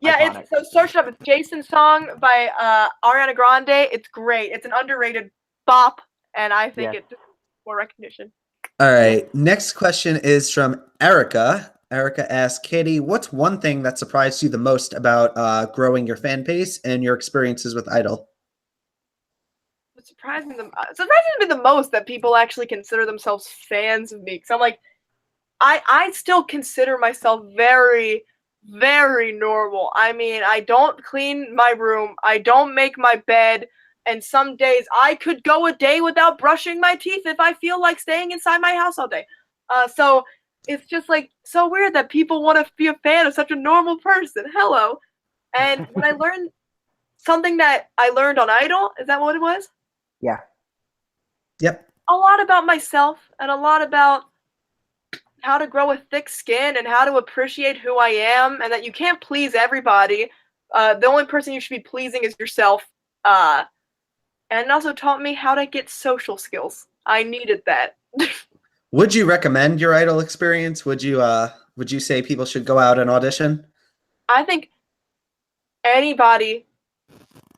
S2: Yeah,
S4: iconic.
S2: it's so search it up. It's Jason's song by Ariana Grande. It's great. It's an underrated bop, and I think it deserves more recognition.
S1: All right. Next question is from Erica. Erica asks, Katie, what's one thing that surprised you the most about growing your fan base and your experiences with Idol?
S2: It surprises me the most that people actually consider themselves fans of me. Because I'm like, I still consider myself very, very normal. I mean, I don't clean my room. I don't make my bed. And some days I could go a day without brushing my teeth if I feel like staying inside my house all day. So it's just like so weird that people want to be a fan of such a normal person. Hello. And when I learned something that I learned on Idol, is that what it was?
S3: Yeah.
S1: Yep.
S2: A lot about myself and a lot about how to grow a thick skin and how to appreciate who I am and that you can't please everybody. The only person you should be pleasing is yourself. And it also taught me how to get social skills. I needed that.
S1: Would you recommend your Idol experience? Would you say people should go out and audition?
S2: I think anybody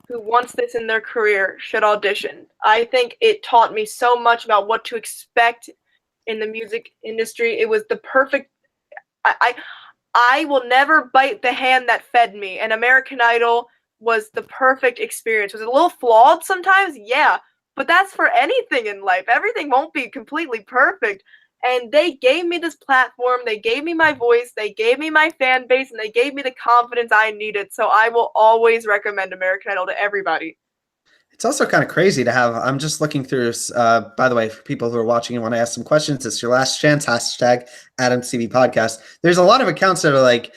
S2: who wants this in their career should audition. I think it taught me so much about what to expect in the music industry. It was the perfect. I will never bite the hand that fed me, and American Idol was the perfect experience. Was it a little flawed sometimes? Yeah, but that's for anything in life. Everything won't be completely perfect. And they gave me this platform, they gave me my voice, they gave me my fan base, and they gave me the confidence I needed. So I will always recommend American Idol to everybody.
S1: It's also kind of crazy to have, I'm just looking through, by the way, for people who are watching and want to ask some questions, it's your last chance, hashtag AdamCV podcast. There's a lot of accounts that are like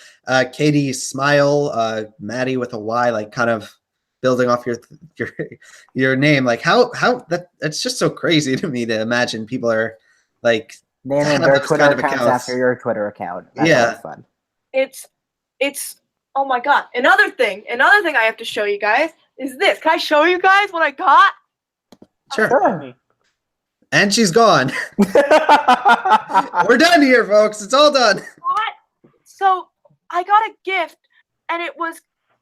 S1: Katie Smile, Maddie with a Y, like kind of building off your name. Like how that's just so crazy to me to imagine people are like
S3: naming their Twitter accounts after your Twitter account. That's fun.
S2: It's oh my god. Another thing I have to show you guys is this. Can I show you guys what I got?
S1: Sure. And she's gone. We're done here, folks. It's all done.
S2: What? So I got a gift, and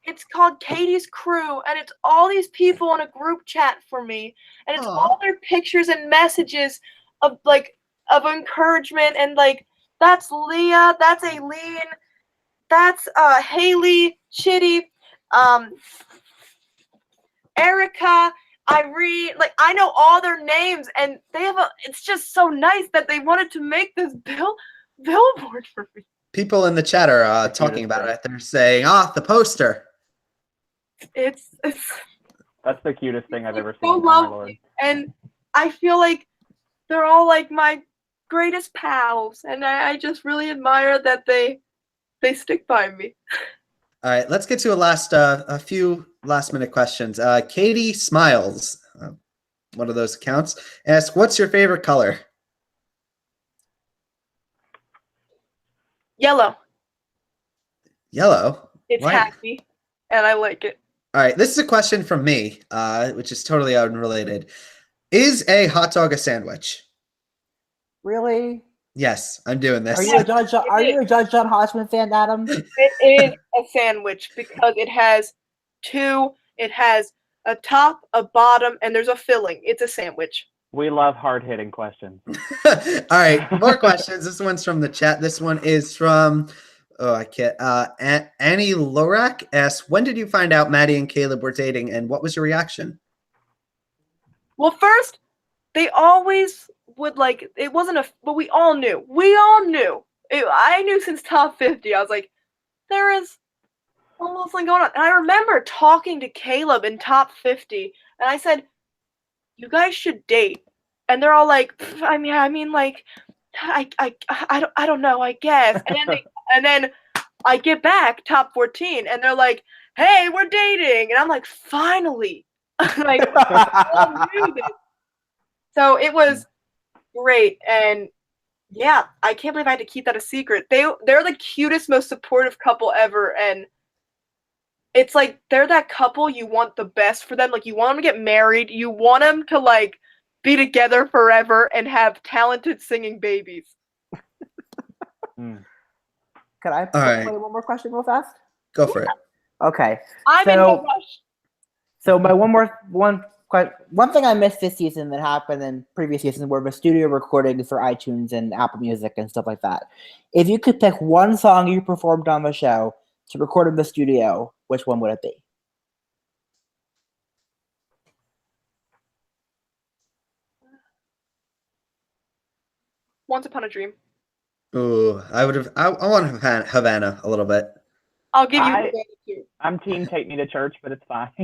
S2: it's called Katie's Crew, and it's all these people in a group chat for me, and it's all their pictures and messages of encouragement, and like that's Leah, that's Aileen, that's Haley, Chitty, Erica, Irene, like I know all their names, and they have it's just so nice that they wanted to make this billboard for me.
S1: People in the chat are talking about it. They're saying, the poster.
S2: It's
S4: that's the cutest thing I've ever
S2: so
S4: seen.
S2: lovely. And I feel like they're all like my greatest pals, and I just really admire that they stick by me.
S1: All right, let's get to a few last minute questions. Katie Smiles, one of those accounts, asks, what's your favorite color?
S2: Yellow.
S1: Yellow?
S2: It's happy, and I like it.
S1: All right, this is a question from me, which is totally unrelated. Is a hot dog a sandwich?
S3: Really?
S1: Yes, I'm doing this.
S3: Are you a Judge John Hodgman fan, Adam?
S2: It is a sandwich because it has a top, a bottom, and there's a filling. It's a sandwich.
S4: We love hard-hitting questions.
S1: All right, more questions. This one's from the chat. This one is from Oh, I can't. Annie Lorak asks, when did you find out Maddie and Caleb were dating, and what was your reaction?
S2: Well, first, they always would like, it wasn't but we all knew. We all knew. I knew since top 50. I was like, there is almost something going on. And I remember talking to Caleb in top 50, and I said, you guys should date. And they're all like, I mean, like, I don't know, I guess. And then I get back top 14, and they're like, hey, we're dating. And I'm like, finally. Like, all knew this. So it was great. And yeah, I can't believe I had to keep that a secret. They're the cutest, most supportive couple ever. And it's like, they're that couple you want the best for them. Like, you want them to get married. You want them to, like, be together forever and have talented singing babies.
S3: Can I
S1: right.
S3: play one more question real fast?
S1: Go for it.
S3: Okay.
S2: I'm in no rush.
S3: So my one thing I missed this season that happened in previous seasons were the studio recordings for iTunes and Apple Music and stuff like that. If you could pick one song you performed on the show to record in the studio, which one would it be?
S2: Once Upon a Dream.
S1: Ooh, I want Havana a little bit.
S2: I'll give you Havana too.
S4: I'm team Take Me to Church, but it's fine.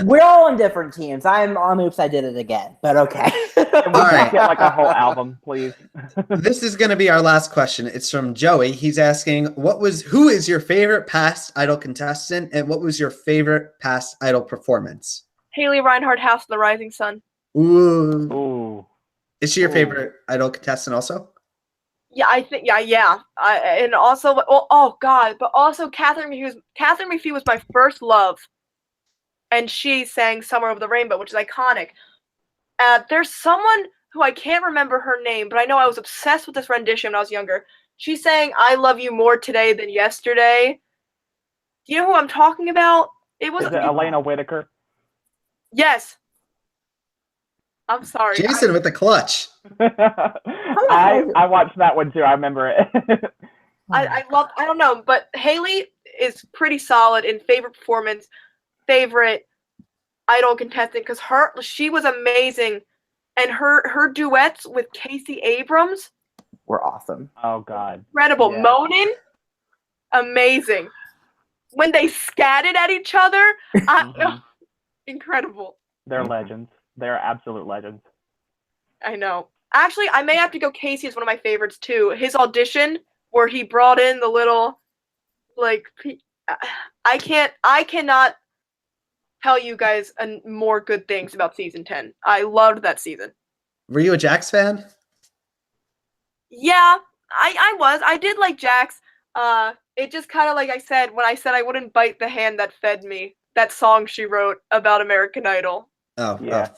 S3: We're all on different teams. I'm on Oops, I Did It Again, but okay.
S4: Can we
S1: right.
S4: get like a whole album, please?
S1: This is going to be our last question. It's from Joey. He's asking, who is your favorite past Idol contestant, and what was your favorite past Idol performance?
S2: Haley Reinhardt, House of the Rising Sun.
S1: Ooh.
S4: Ooh.
S1: Is she your favorite Idol contestant also?
S2: Yeah, I think, yeah. And also, oh God, but also Catherine McPhee was my first love. And she sang Summer Over the Rainbow, which is iconic. There's someone who I can't remember her name, but I know I was obsessed with this rendition when I was younger. She sang I Love You More Today Than Yesterday. Do you know who I'm talking about? Is it
S4: Elena Whitaker?
S2: Yes. I'm sorry.
S1: Jason with the clutch.
S4: I watched that one too. I remember it.
S2: I don't know, but Haley is pretty solid in favorite performance, favorite Idol contestant, because she was amazing, and her duets with Casey Abrams
S3: were awesome.
S4: Oh God,
S2: incredible. Yeah. Moaning, amazing. When they scattered at each other, incredible.
S4: They're legends. They're absolute legends.
S2: I know. Actually, I may have to go Casey as one of my favorites too. His audition where he brought in the little, like, I cannot tell you guys more good things about season 10. I loved that season.
S1: Were you a Jax fan?
S2: Yeah, I was. I did like Jax. It just kind of, like I said, when I said I wouldn't bite the hand that fed me, that song she wrote about American Idol.
S1: Oh, yeah.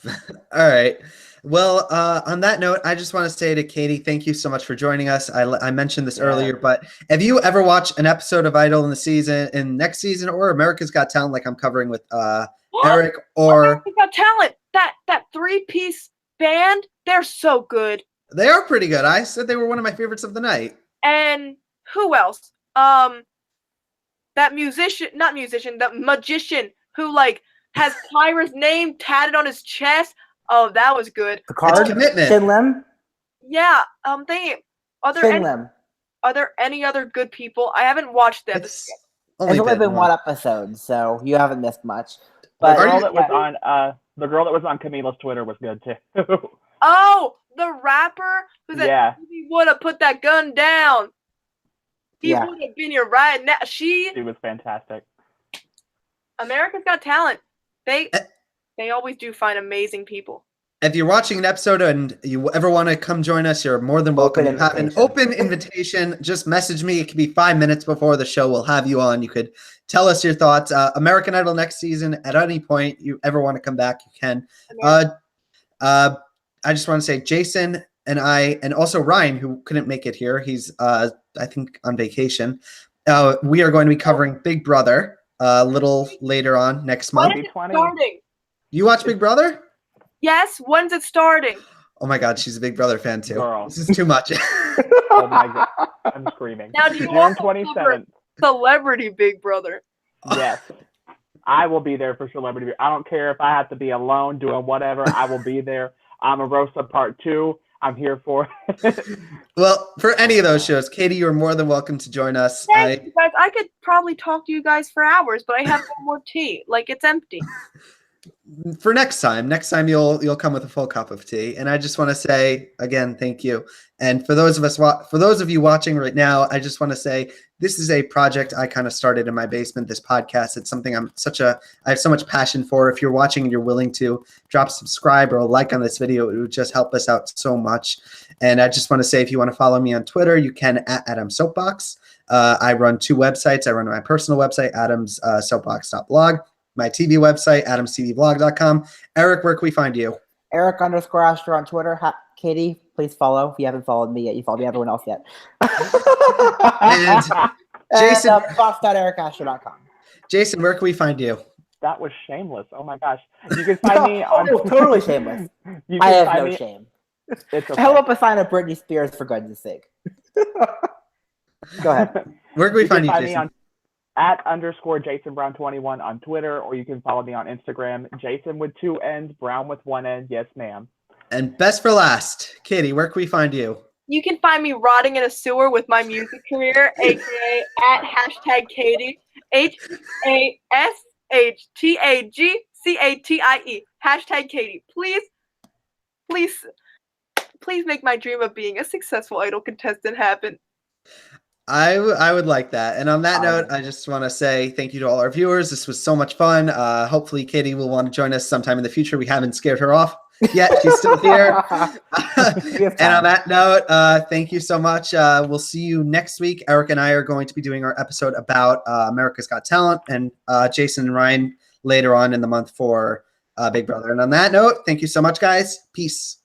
S1: All right. Well, on that note, I just want to say to Katie, thank you so much for joining us. I mentioned this earlier, but have you ever watched an episode of Idol in next season or America's Got Talent, like I'm covering with Eric or
S2: America's Got Talent? That 3-piece band, they're so good.
S1: They are pretty good. I said they were one of my favorites of the night.
S2: And who else? That the magician who like has Tyra's name tatted on his chest. Oh, that was good.
S3: The card?
S1: Commitment.
S3: Shin Lim?
S2: Yeah. Are there any other good people? I haven't watched them.
S3: It's only been one episode, so you haven't missed much. But
S4: the girl that was on Camila's Twitter was good too.
S2: Oh, the rapper who said he would have put that gun down. He would have been your right now. She
S4: was fantastic.
S2: America's Got Talent. They always do find amazing people.
S1: If you're watching an episode and you ever want to come join us, you're more than welcome. You have an open invitation. Just message me. It could be 5 minutes before the show. We'll have you on. You could tell us your thoughts. American Idol next season. At any point you ever want to come back, you can. I just want to say Jason and I, and also Ryan, who couldn't make it here. He's I think on vacation. We are going to be covering Big Brother a little later on next month.
S2: When is it starting?
S1: You watch Big Brother?
S2: Yes. When's it starting?
S1: Oh my God, she's a Big Brother fan too.
S4: Girl.
S1: This is too much.
S4: Oh my God, I'm screaming.
S2: Now, do you
S4: June
S2: want
S4: 27th.
S2: Celebrity Big Brother?
S4: Yes. I will be there for Celebrity. I don't care if I have to be alone doing whatever. I will be there. Omarosa Part 2. I'm here for it.
S1: Well, for any of those shows, Katie, you're more than welcome to join us.
S2: Thank you guys. I could probably talk to you guys for hours, but I have no more tea. Like, it's empty.
S1: For next time you'll come with a full cup of tea. And I just want to say again, thank you. And for those of you watching right now, I just want to say this is a project I kind of started in my basement. This podcast, it's something I have so much passion for. If you're watching and you're willing to drop a subscribe or a like on this video, it would just help us out so much. And I just want to say, if you want to follow me on Twitter, you can at Adam Soapbox. I run 2 websites. I run my personal website, adamssoapbox.blog. My TV website, adamstvblog.com. Eric, where can we find you?
S3: Eric_Ascher on Twitter. Katie, please follow. If you haven't followed me yet, you followed everyone else yet.
S1: And Jason,
S3: boss.ericascher.com.
S1: Jason, where can we find you?
S4: That was shameless. Oh my gosh. You can find me on.
S3: Oh, totally shameless.
S4: You
S3: I
S4: can
S3: have
S4: find
S3: no
S4: me-
S3: shame.
S4: It's
S3: I held
S4: okay.
S3: up a sign of Britney Spears for goodness sake. Go ahead.
S1: Where can we
S4: You
S1: find
S4: can
S1: you,
S4: find me
S1: Jason?
S4: on @_JasonBrown21 on Twitter, or you can follow me on Instagram, Jason with 2 N's, Brown with 1 N. Yes, ma'am.
S1: And best for last, Katie, where can we find you?
S2: You can find me rotting in a sewer with my music career, aka at #Katie, HASHTAGCATIE, #Katie. Please make my dream of being a successful Idol contestant happen.
S1: I would like that. And on that note, I just want to say thank you to all our viewers. This was so much fun. Hopefully Katie will want to join us sometime in the future. We haven't scared her off yet. She's still here. And on that note, thank you so much. We'll see you next week. Eric and I are going to be doing our episode about America's Got Talent, and Jason and Ryan later on in the month for Big Brother. And on that note, thank you so much, guys. Peace.